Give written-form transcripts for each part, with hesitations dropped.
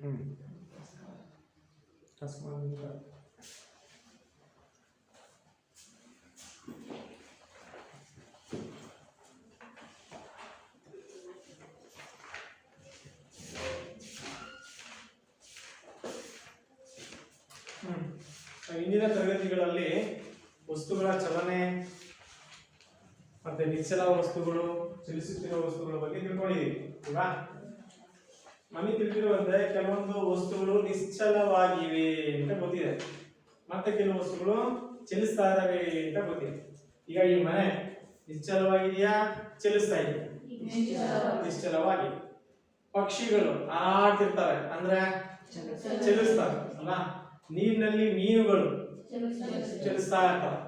ಇಂದಿನ ತರಗತಿಗಳಲ್ಲಿ ವಸ್ತುಗಳ ಚಲನೆ ಮತ್ತೆ ನಿಶ್ಚಲ ವಸ್ತುಗಳು, ಚಲಿಸುತ್ತಿರುವ ವಸ್ತುಗಳ ಬಗ್ಗೆ ತಿಳ್ಕೊಂಡಿದ್ದೀವಿ ಅಲ್ವಾ? ನಮಗೆ ತಿಳಿದಿರುವಂತೆ ಕೆಲವೊಂದು ವಸ್ತುಗಳು ನಿಶ್ಚಲವಾಗಿವೆ ಅಂತ ಗೊತ್ತಿದೆ, ಮತ್ತೆ ಕೆಲವು ವಸ್ತುಗಳು ಚಲಿಸ್ತಾ ಇದಾವೆ ಅಂತ ಗೊತ್ತಿದೆ. ಈಗ ಈ ಮನೆ ನಿಶ್ಚಲವಾಗಿದೆಯಾ, ಚಲಿಸ್ತಾ ಇದೆ? ನಿಶ್ಚಲವಾಗಿ. ಪಕ್ಷಿಗಳು ಹಾರಾಡ್ತಿರ್ತವೆ ಅಂದ್ರೆ ಚಲಿಸ್ತವೆ ಅಲ್ಲ. ನೀರಿನಲ್ಲಿ ಮೀನುಗಳು ಚಲಿಸ್ತಾ ಇರ್ತವೆ,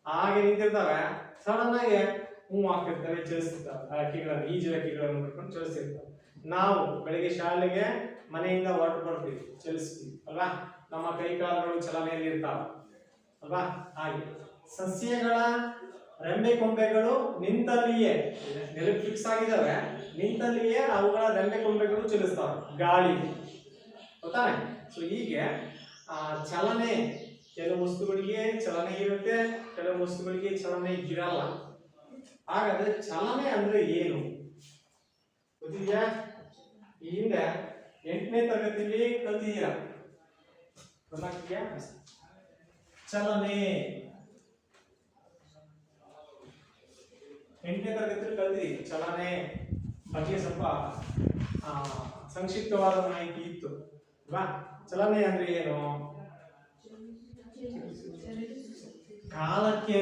ಹಾಗೆ ನಿಂತಿರ್ತವೆ, ಸಡನ್ ಆಗಿ ಮೂವ್ ಆಗ್ತಿರ್ತವೆ, ಚಲಿಸ್ತಿರ್ತವೆ. ಹಕ್ಕಿಗಳನ್ನು, ಈಜು ಹಕ್ಕಿಗಳನ್ನು ನೋಡ್ಕೊಂಡು ಚಲಿಸ್ತಿರ್ತವೆ. ನಾವು ಬೆಳಿಗ್ಗೆ ಶಾಲೆಗೆ ಮನೆಯಿಂದ ಹೊರಟು ಬರ್ತೀವಿ, ಚಲಿಸ್ತೀವಿ ಅಲ್ವಾ? ನಮ್ಮ ಕೈಕಾಲುಗಳು ಚಲನೆಯಲ್ಲಿ ಇರ್ತಾವೆ ಅಲ್ವಾ? ಹಾಗೆ ಸಸ್ಯಗಳ ರೆಂಬೆ ಕೊಂಬೆಗಳು ನಿಂತಲ್ಲಿಯೇ ನೆಲಕ್ಕೆ ಫಿಕ್ಸ್ ಆಗಿದ್ದಾವೆ, ನಿಂತಲ್ಲಿಯೇ ಅವುಗಳ ರೆಂಬೆ ಕೊಂಬೆಗಳು ಚಲಿಸ್ತಾವೆ ಗಾಳಿ, ಗೊತ್ತಾನೆ? ಸೊ ಹೀಗೆ ಚಲನೆ, ಕೆಲವು ವಸ್ತುಗಳಿಗೆ ಚಲನೆ ಇರುತ್ತೆ, ಕೆಲವು ವಸ್ತುಗಳಿಗೆ ಚಲನೆ ಇರಲ್ಲ. ಹಾಗಾದ್ರೆ ಚಲನೆ ಅಂದ್ರೆ ಏನು ಗೊತ್ತಿದ್ಯಾ? ಈ ಹಿಂದೆ 8ನೇ ತರಗತಿಯಲ್ಲಿ ಕಲ್ತಿದ್ದೀರಾ, ಗೊತ್ತಾಗ್ತಿದ್ಯಾ? ಚಲನೆ 8ನೇ ತರಗತಿಯಲ್ಲಿ ಕಲ್ತಿದ್ದೀವಿ. ಚಲನೆ ಬಗ್ಗೆ ಸ್ವಲ್ಪ ಸಂಕ್ಷಿಪ್ತವಾದ ಮಾಹಿತಿ ಇತ್ತು ಅಲ್ವಾ? ಚಲನೆ ಅಂದ್ರೆ ಏನು? ಕಾಲಕ್ಕೆ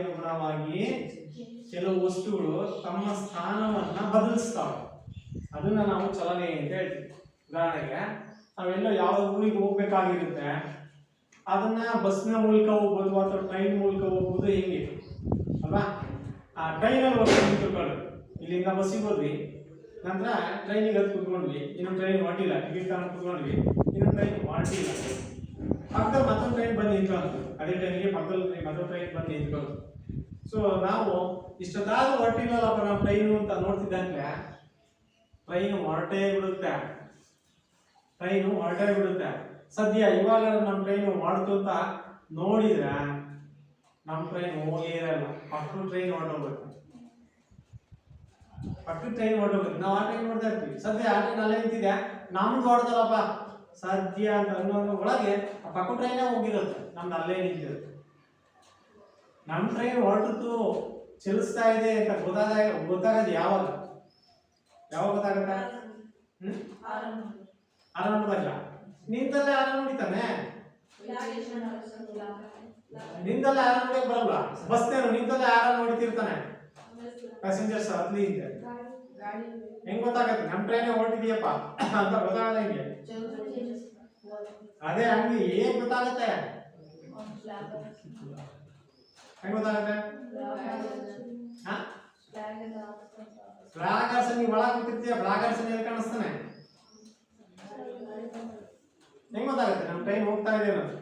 ಅನುಗುಣವಾಗಿ ಕೆಲವು ವಸ್ತುಗಳು ತಮ್ಮ ಸ್ಥಾನವನ್ನ ಬದಲಿಸ್ತಾವೆ, ಅದನ್ನ ನಾವು ಚಲನೆ ಅಂತ ಹೇಳ್ತೀವಿ. ಉದಾಹರಣೆಗೆ ನಾವೆಲ್ಲ ಯಾವ ಊರಿಗೆ ಹೋಗ್ಬೇಕಾಗಿರುತ್ತೆ, ಅದನ್ನ ಬಸ್ನ ಮೂಲಕ ಹೋಗ್ಬೋದು ಅಥವಾ ಟ್ರೈನ್ ಮೂಲಕ ಹೋಗ್ಬೋದು, ಹೆಂಗೆ ಅಲ್ವಾ? ಆ ಟ್ರೈನಲ್ಲಿ ಹೋಗ್ಕೊಂಡು ಇಲ್ಲಿಂದ ಬಸ್ಸಿಗೆ ಹೋದ್ವಿ, ನಂತರ ಟ್ರೈನಿಗೆ ಹತ್ತು ಕುತ್ಕೊಂಡ್ವಿ, ಇನ್ನೊಂದು ಟ್ರೈನ್ ಹೊರಟಿಲ್ಲ, ಟಿಕೆಟ್ ತಗೊಂಡು ಕುತ್ಕೊಂಡ್ವಿ, ಇನ್ನೊಂದು ಟ್ರೈನ್ ಹೊರಟಿಲ್ಲ, ಪಕ್ಕದಲ್ಲಿ ಮತ್ತೊಂದು ಟ್ರೈನ್ ಬಂದು ನಿಂತ್ಕೊಂಡು, ಅದೇ ಟ್ರೈನಿಗೆ ಪಕ್ಕದಲ್ಲಿ ಮತ್ತೊಂದು ಟ್ರೈನ್ ಬಂದು ನಿಂತ್ಕೊಂಡು. ಸೊ ನಾವು ಇಷ್ಟೊತ್ತಾದ್ರೂ ಹೊರಟಿಲ್ಲಪ್ಪ ನಾವು ಟ್ರೈನು ಅಂತ ನೋಡ್ತಿದ್ದಂಗೆ ಟ್ರೈನು ಹೊರಟೇ ಬಿಡುತ್ತೆ. ಸದ್ಯ ಇವಾಗ ನಮ್ಮ ಟ್ರೈನು ಹೊರಟು ಅಂತ ನೋಡಿದ್ರೆ ನಮ್ಮ ಟ್ರೈನ್ ಹೋಗೇ ಇರಲ್ಲ, ಪಕ್ಕದ ಟ್ರೈನ್ ಹೊರಟೋಗ್ಬೇಕು. ನಾವು ಆ ಟ್ರೈನ್ ನೋಡ್ತಾ ಇರ್ತೀವಿ, ಸದ್ಯ ಆ ಟ್ರೈನ್ ಅಲ್ಲೇ ನಿಂತಿದೆ, ನಮ್ದು ಹೊಡೆದಲ್ಲಪ್ಪ ಸದ್ಯ ಅಂತ ಅನ್ನೋ ಒಳಗೆ ಆ ಪಕ್ಕ ಟ್ರೈನೇ ಹೋಗಿರುತ್ತೆ, ನಮ್ದು ಅಲ್ಲೇ ನಿಂತಿರುತ್ತೆ. ನಮ್ಮ ಟ್ರೈನ್ ಹೊರಟಿತ್ತು, ಚಲಿಸ್ತಾ ಇದೆ ಅಂತ ಗೊತ್ತಾಗದು ಯಾವಾಗ ಗೊತ್ತಾಗತ್ತ? ಆರಂಭದಾಗ ನಿಂತಲ್ಲೇ ಆರಾಮ ಹೊಡಿತಾನೆ, ನಿಂತಲ್ಲೇ ಆರಾಮ ಹೊಡಿಯಕ್ ಬರಲ್ಲ. ಬಸ್ನೇನು ನಿಂತಲ್ಲೇ ಆರಾಮ ಹೊಡಿತಿರ್ತಾನೆ, ಪ್ಯಾಸೆಂಜರ್ಸ್ ಹತ್ಲಿ ಇದೆ. ಹೆಂಗ್ ಗೊತ್ತಾಗತ್ತೆ ನಮ್ಮ ಟ್ರೈನೇ ಹೊರಟಿದೆಯಪ್ಪ ಅಂತ? ಗೊತ್ತಾಗಲ್ಲ. ಹಿಂಗೆ ಅದೇ ಹಂಗೆ ಏನ್ ಗೊತ್ತಾಗತ್ತೆ? ಹೆಂಗ್ ಗೊತ್ತಾಗತ್ತೆ? ಫ್ಲಾಗ್ ಹಾರ್ಸನ್ ನೀವು ಒಳಗೆ ಕೂತಿರ್ತೀಯ, ಫ್ಲಾಗ್ ಹಾರ್ಸನ್ ಎಲ್ಲಿ ಕಾಣಿಸ್ತಾನೆ? ಹೆಂಗ್ ಗೊತ್ತಾಗುತ್ತೆ ನಮ್ಮ ಟ್ರೈನ್ ಹೋಗ್ತಾ ಇದೆ ಅನ್ನೋದು?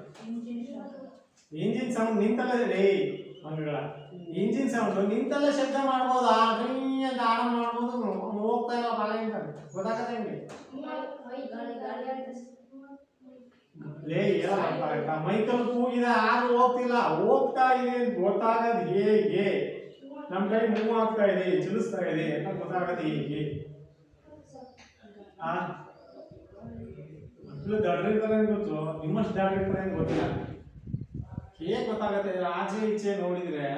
ಇಂಜಿನ್ ಸೌಂಡ್ ನಿಂತಲ್ಲೇ ಮಂಗಗಳ ಇಂಜಿನ್ ಸೌಂಡ್ ನಿಂತಲ್ಲೇ ಶಬ್ದ ಮಾಡ್ಬೋದು, ಅಂತ ಆರಾಮ ಮಾಡ್ಬೋದು, ಹೋಗ್ತಾ ಇಲ್ಲ ಬಾಳೆ ಅಂತ ಗೊತ್ತಾಗತ್ತೆ. ಹೆಂಗೆ ಮೈಕಲ್ ಕೂಗಿದೆ, ಆದ್ರೂ ಹೋಗ್ತಾ ಇದೆ ಗೊತ್ತಾಗದು ಹೇಗೆ? ನಮ್ಮ ಟ್ರೈನ್ ಮೂವ್ ಆಗ್ತಾ ಇದೆ, ಚಲಿಸ್ತಾ ಇದೆ ಅಂತ ಗೊತ್ತಾಗದು ಹೇಗೆ? ಮಕ್ಕಳು ದಡ್ರಿರ್ತಾರೆ ಗೊತ್ತು, ನಿಮ್ಮಷ್ಟು ದಡ್ರಿರ್ತಾರೆ ಗೊತ್ತಿಲ್ಲ. ಹೇಗೆ ಗೊತ್ತಾಗತ್ತೆ? ಆಚೆ ಈಚೆ ನೋಡಿದ್ರೆ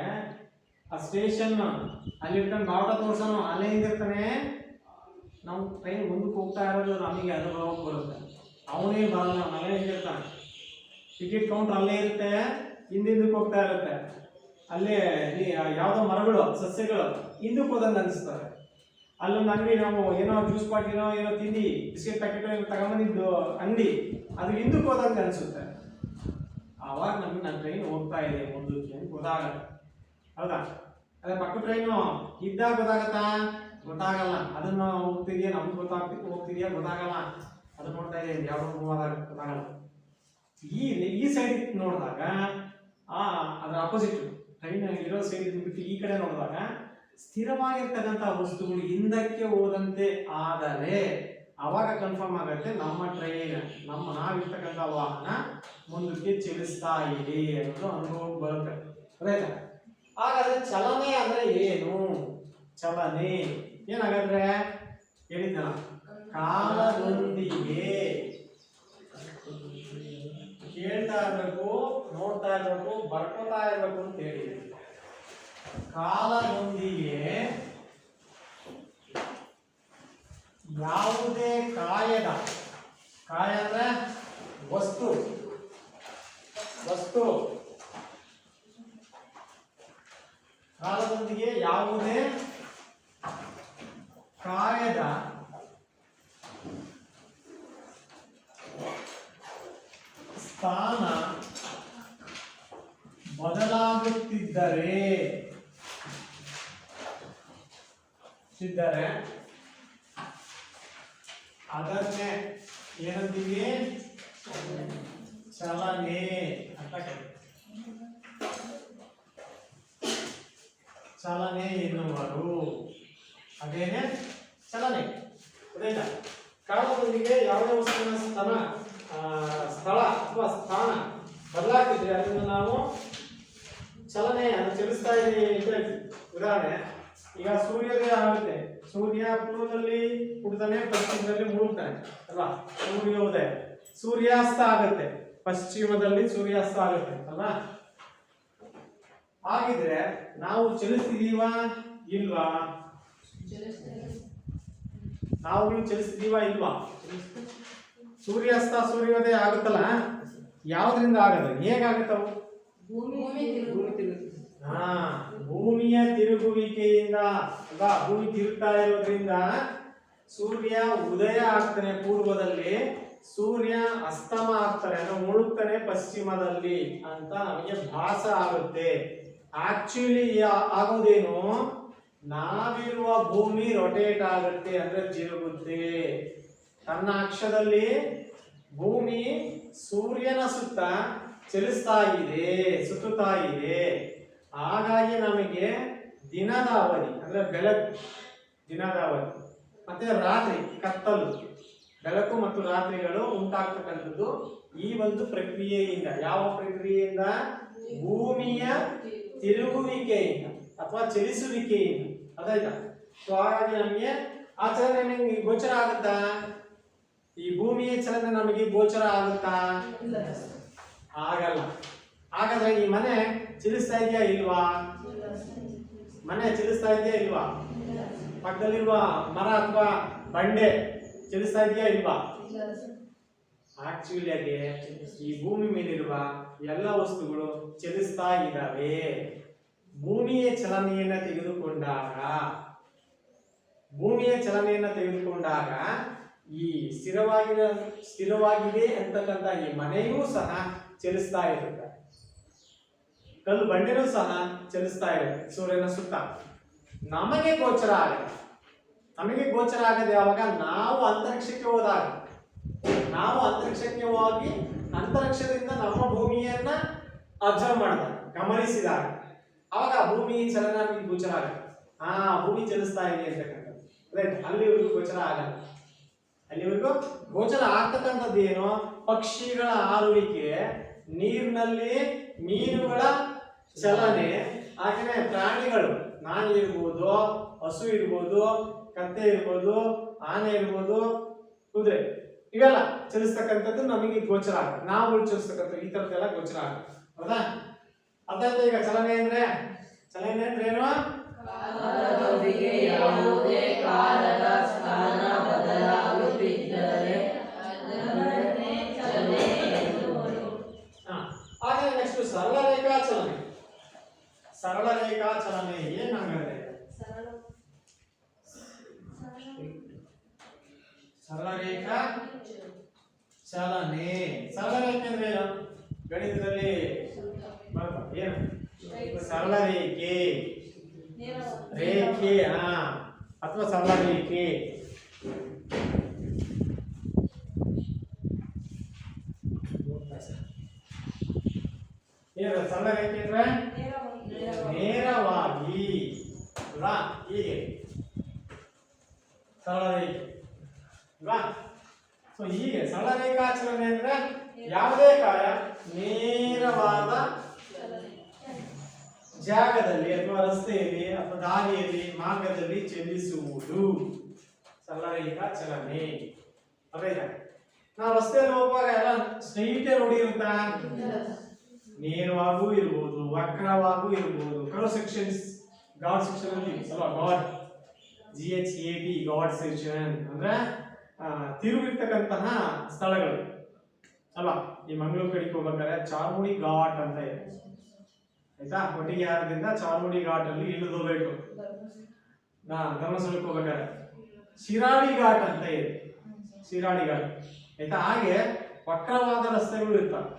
ಆ ಸ್ಟೇಷನ್ ಅಲ್ಲಿ ಇರ್ತಾನೆ, ಬಾವುಟ ತೋರ್ಸೋನು ಅಲ್ಲೇ ಹಿಂದಿರ್ತಾನೆ. ನಾವು ಟ್ರೈನ್ ಮುಂದಕ್ಕೆ ಹೋಗ್ತಾ ಇರೋದು ನಮಗೆ ಅನುಭವ ಬರುತ್ತೆ, ಅವನೇ ಬರಲ್ಲ, ಮನೆ ಹಿಂದಿರ್ತಾನೆ. ಟಿಕೆಟ್ ಕೌಂಟರ್ ಅಲ್ಲೇ ಇರುತ್ತೆ, ಹಿಂದಕ್ಕೆ ಹೋಗ್ತಾ ಇರುತ್ತೆ. ಅಲ್ಲೇ ಯಾವ್ದೋ ಮರಗಳು, ಸಸ್ಯಗಳು ಹಿಂದಕ್ಕೆ ಹೋದಂಗೆ ಅನಿಸ್ತವೆ. ಅಲ್ಲೊಂದು ಅಂಗಡಿ, ನಾವು ಏನೋ ಜ್ಯೂಸ್ ಪಾಟಿನೋ ಏನೋ ತಿಂಡಿ ಬಿಸ್ಕೆಟ್ ಪ್ಯಾಕೆಟ್ ಏನೋ ತಗೊಂಬಂದಿದ್ದು ಅಂಗಡಿ, ಅದು ಹಿಂದಕ್ಕೆ ಹೋದಂಗೆ ಅನಿಸುತ್ತೆ. ಆವಾಗ ನಮ್ಗೆ ನನ್ನ ಟ್ರೈನ್ ಹೋಗ್ತಾ ಇದೆ ಮುಂದಕ್ಕೆ ಅಂತ ಗೊತ್ತಾಗಲ್ಲ, ಹೌದಾ? ಅದೇ ಪಕ್ಕ ಟ್ರೈನು ಇದ್ದಾಗ ಗೊತ್ತಾಗಲ್ಲ. ಅದನ್ನ ಹೋಗ್ತಿದ್ಯಾ, ನಮ್ಗೆ ಹೋಗ್ತಿದ್ಯಾ ಗೊತ್ತಾಗಲ್ಲ. ಅದು ನೋಡ್ತಾ ಇದೆ ಯಾವ್ದೋ ಮೂವ್ ಆದಾಗ ಗೊತ್ತಾಗಲ್ಲ. ಈ ಸೈಡ್ ನೋಡಿದಾಗ ಅದರ ಅಪೋಸಿಟ್ ಟ್ರೈನ್ ಇರೋ ಸೈಡ್ ಬಿಟ್ಟು ಈ ಕಡೆ ನೋಡಿದಾಗ ಸ್ಥಿರವಾಗಿರ್ತಕ್ಕಂಥ ವಸ್ತುಗಳು ಹಿಂದಕ್ಕೆ ಹೋದಂತೆ ಆದರೆ ಅವಾಗ ಕನ್ಫರ್ಮ್ ಆಗುತ್ತೆ ನಮ್ಮ ಟ್ರೈನ್ ನಾವಿರ್ತಕ್ಕಂಥ ವಾಹನ ಮುಂದಕ್ಕೆ ಚಲಿಸ್ತಾ ಇದೆ ಅನ್ನೋದು ಅನುಭವ ಬರುತ್ತೆ. ರೈಟ್. ಹಾಗಾದ್ರೆ ಚಲನೆ ಅಂದ್ರೆ ಏನು? ಚಲನೆ ಏನಾಗಂದ್ರೆ ಹೇಳಿದ್ದ ಕಾಲದೊಂದಿಗೆ ಕೇಳ್ತಾ ಇರಬೇಕು, ನೋಡ್ತಾ ಇರಬೇಕು, ಬರ್ಕೋತಾ ಇರಬೇಕು ಅಂತ ಹೇಳಿ. ಕಾಲದೊಂದಿಗೆ ಯಾವುದೇ ಕಾಯ ಅಂದ್ರೆ ವಸ್ತು ಕಾಲದೊಂದಿಗೆ ಯಾವುದೇ ಕಾಯದ ಸ್ಥಾನ ಬದಲಾಗುತ್ತಿದ್ದರೆ ಅದನ್ನೇ ಏನಂತೀವಿ? ಚಲನೆ ಅಂತ ಕರೀತೀವಿ. ಚಲನೆ ಎನ್ನುವರು ಅದೇನೆ ಚಲನೆ. ಅದೇನ ಕಾಲದೊಂದಿಗೆ ಯಾವುದೇ ವಸ್ತುವಿನ ಸ್ಥಳ ಅಥವಾ ಸ್ಥಾನ ಬದಲಾಗ್ತಿದ್ರೆ ಅದನ್ನು ನಾವು ಚಲನೆ, ಅದು ಚಲಿಸ್ತಾ ಇದೆ ಅಂತ ಹೇಳ್ತೀವಿ. ಉದಾಹರಣೆ, ಈಗ ಸೂರ್ಯೋದಯ ಆಗುತ್ತೆ, ಸೂರ್ಯ ಪೂರ್ವದಲ್ಲಿ ಹುಡ್ತಾನೆ, ಪಶ್ಚಿಮದಲ್ಲಿ ಮುಳುಗ್ತಾನೆ ಅಲ್ವಾ? ಸೂರ್ಯೋದಯ. ಸೂರ್ಯಾಸ್ತ ಆಗುತ್ತೆ, ಪಶ್ಚಿಮದಲ್ಲಿ ಸೂರ್ಯಾಸ್ತ ಆಗುತ್ತೆ ಅಲ್ವಾ? ಹಾಗಿದ್ರೆ ನಾವು ಚಲಿಸ್ತಿದೀವಾ ಇಲ್ವಾ? ನಾವುಗಳು ಚಲಿಸ್ತಿದೀವಾ ಇಲ್ವಾ? ಸೂರ್ಯಾಸ್ತ ಸೂರ್ಯೋದಯ ಆಗುತ್ತಲ್ಲ, ಯಾವ್ದ್ರಿಂದ ಆಗದು? ಹೇಗಾಗುತ್ತವು? ಭೂಮಿಯ ತಿರುಗುವಿಕೆಯಿಂದ ಅಲ್ವಾ? ಭೂಮಿ ತಿರುಗ್ತಾ ಇರೋದ್ರಿಂದ ಸೂರ್ಯ ಉದಯ ಆಗ್ತಾನೆ ಪೂರ್ವದಲ್ಲಿ, ಸೂರ್ಯ ಅಸ್ತಮ ಆಗ್ತಾನೆ ಅಂದ್ರೆ ಮುಳುಗ್ತಾನೆ ಪಶ್ಚಿಮದಲ್ಲಿ ಅಂತ ನಮಗೆ ಭಾಸ ಆಗುತ್ತೆ. ಆಕ್ಚುಲಿ ಆಗೋದೇನು? ನಾವಿರುವ ಭೂಮಿ ರೊಟೇಟ್ ಆಗುತ್ತೆ ಅಂದ್ರೆ ತಿರುಗುತ್ತೆ. ತನ್ನ ಅಕ್ಷದಲ್ಲಿ ಭೂಮಿ ಸೂರ್ಯನ ಸುತ್ತ ಚಲಿಸ್ತಾ ಇದೆ, ಸುತ್ತುತ್ತಾ ಇದೆ. ಹಾಗಾಗಿ ನಮಗೆ ದಿನದ ಅವಧಿ ಅಂದ್ರೆ ಬೆಳಕು, ದಿನದ ಅವಧಿ ಮತ್ತೆ ರಾತ್ರಿ ಕತ್ತಲು, ಬೆಳಕು ಮತ್ತು ರಾತ್ರಿಗಳು ಉಂಟಾಗ್ತಕ್ಕಂಥದ್ದು ಈ ಒಂದು ಪ್ರಕ್ರಿಯೆಯಿಂದ. ಯಾವ ಪ್ರಕ್ರಿಯೆಯಿಂದ? ಭೂಮಿಯ ತಿರುಗುವಿಕೆಯಿಂದ ಅಥವಾ ಚಲಿಸುವಿಕೆಯಿಂದ. ಅದಾಯ್ತಾ? ಸೊ ಹಾಗಾಗಿ ನಮಗೆ ಆ ಚಲನೆ ನಮಗೆ ಗೋಚರ ಆಗುತ್ತಾ? ಈ ಭೂಮಿಯ ಚಲನೆ ನಮಗೆ ಗೋಚರ ಆಗುತ್ತಾ? ಆಗಲ್ಲ. ಹಾಗಾದ್ರೆ ಈ ಮನೆ ಚಲಿಸ್ತಾ ಇದೆಯಾ ಇಲ್ವಾ? ಮನೆ ಚಲಿಸ್ತಾ ಇದೆಯಾ ಇಲ್ವಾ? ಪಕ್ಕದಲ್ಲಿರುವ ಮರ ಅಥವಾ ಬಂಡೆ ಚಲಿಸ್ತಾ ಇದೆಯಾ ಇಲ್ವಾ? ಆಕ್ಚುಲಿ ಆಗಿ ಈ ಭೂಮಿ ಮೇಲಿರುವ ಎಲ್ಲ ವಸ್ತುಗಳು ಚಲಿಸ್ತಾ ಇದ್ದಾವೆ. ಭೂಮಿಯ ಚಲನೆಯನ್ನ ತೆಗೆದುಕೊಂಡಾಗ ಈ ಸ್ಥಿರವಾಗಿದೆ ಅಂತಕ್ಕಂಥ ಈ ಮನೆಯೂ ಸಹ ಚಲಿಸ್ತಾ ಇರುತ್ತೆ, ಕಲ್ಲು ಬಂಡೆನೂ ಸಹ ಚಲಿಸ್ತಾ ಇರುತ್ತೆ ಸೂರ್ಯನ ಸುತ್ತ. ನಮಗೆ ಗೋಚರ ಆಗದೆ ಯಾವಾಗ? ನಾವು ಅಂತರಿಕ್ಷಕ್ಕೆ ಹೋದಾಗ, ನಾವು ಅಂತರಿಕ್ಷಕ್ಕೆ ಹೋಗಿ ಅಂತರಿಕ್ಷದಿಂದ ನಮ್ಮ ಭೂಮಿಯನ್ನ ಅಬ್ಸರ್ವ್ ಮಾಡಿದಾಗ, ಗಮನಿಸಿದಾಗ, ಅವಾಗ ಭೂಮಿ ಚಲನ ನಮಗೆ ಗೋಚರ ಆಗುತ್ತೆ. ಭೂಮಿ ಚಲಿಸ್ತಾ ಇದೆ ಅಂತಕ್ಕಂಥದ್ದು. ರೈಟ್. ಅಲ್ಲಿವರೆಗೂ ಗೋಚರ ಆಗಲ್ಲ. ಅಲ್ಲಿವರೆಗೂ ಗೋಚರ ಆಗ್ತಕ್ಕಂಥದ್ದು ಏನು? ಪಕ್ಷಿಗಳ ಹಾರುವಿಕೆ, ನೀರಿನಲ್ಲಿ ಮೀನುಗಳ ಚಲನೆ, ಹಾಗೆಯೇ ಪ್ರಾಣಿಗಳು, ನಾಯಿ ಇರ್ಬೋದು, ಹಸು ಇರ್ಬೋದು, ಕತ್ತೆ ಇರ್ಬೋದು, ಆನೆ ಇರ್ಬೋದು, ಕುದುರೆ, ಇವೆಲ್ಲ ಚಲಿಸ್ತಕ್ಕಂಥದ್ದು ನಮಗೆ ಗೋಚರ ಆಗುತ್ತೆ. ನಾವು ಚಲಿಸ್ತಕ್ಕಂಥ ಈ ತರದ್ದೆಲ್ಲ ಗೋಚರ ಆಗುತ್ತೆ. ಹೌದಾ? ಅದಾಯ್ತು. ಈಗ ಚಲನೆ ಅಂದ್ರೆ ಏನು? ಹಾಗೆ ನೆಕ್ಸ್ಟ್ ಸರಳ ರೇಖಾ ಚಲನೆ. ಸರಳ ರೇಖಾ ಚಲನೆ ಏನಾಗುತ್ತೆ? ಸರಳ ರೇಖಾ ಚಲನೆ. ಸರಳ ರೇಖೆ ಅಂದ್ರೆ ಏನು? ಗಣಿತದಲ್ಲಿ ಏನು? ಸರಳ ರೇಖೆ, ಅಥವಾ ಸರಳ ರೇಖೆ. ಏನು ಸರಳ ರೇಖೆ ಅಂದ್ರೆ? ನೇರವಾಗಿ ಅಲ್ವಾ? ಹೀಗೆ ಸರಳ ರೇಖೆ ಅಲ್ವಾ? ಸೊ ಹೀಗೆ ಸರಳ ರೇಖಾಚಲನೆ ಅಂದ್ರೆ ಯಾವುದೇ ಕಾಯ ನೇರವಾದ ಜಾಗದಲ್ಲಿ ಅಥವಾ ರಸ್ತೆಯಲ್ಲಿ ಅಥವಾ ದಾರಿಯಲ್ಲಿ ಮಾರ್ಗದಲ್ಲಿ ಚಲಿಸುವುದು ಸರಳ ರೇಖಾ ಚಲನೆ. ಅರ್ಥ ನಾವು ರಸ್ತೆಯಲ್ಲಿ ಹೋಗುವಾಗ ಎಲ್ಲ ಸ್ಟ್ರೈಟ್ ರೋಡ್ ಇರುತ್ತಾ? ನೇರವಾಗೂ ಇರಬಹುದು, ವಕ್ರವಾಗೂ ಇರಬಹುದು. ಕರ್ವ್ ಸೆಕ್ಷನ್ಸ್ ಗಾಡ್ ಸೆಕ್ಷನ್ ಅಲ್ಲಿ ಅಲ್ವಾ, ಗಾಡ್ GHAD ಗಾಡ್ ಸೆಕ್ಷನ್ ಅಂದ್ರೆ ತಿರುಗಿರ್ತಕ್ಕಂತಹ ಸ್ಥಳಗಳು ಅಲ್ವಾ. ಈ ಮಂಗಳೂರು ಕಡೆಗೆ ಹೋಗ್ಬೇಕಾದ್ರೆ ಚಾರ್ಮುಡಿ ಘಾಟ್ ಅಂತ ಇದೆ ಆಯ್ತಾ. ಕೊಟ್ಟಿಗೆಹಾರದಿಂದ ಚಾರ್ಮುಡಿ ಘಾಟ್ ಅಲ್ಲಿ ಇಳಿದು ಹೋಗ್ಬೇಕು. ಧರ್ಮಸ್ಥಳಕ್ಕೆ ಹೋಗ್ಬೇಕಾದ್ರೆ ಶಿರಾಡಿ ಘಾಟ್ ಅಂತ ಇದೆ, ಶಿರಾಡಿ ಘಾಟ್ ಆಯ್ತಾ. ಹಾಗೆ ವಕ್ರವಾದ ರಸ್ತೆಗಳು ಇರ್ತಾವೆ,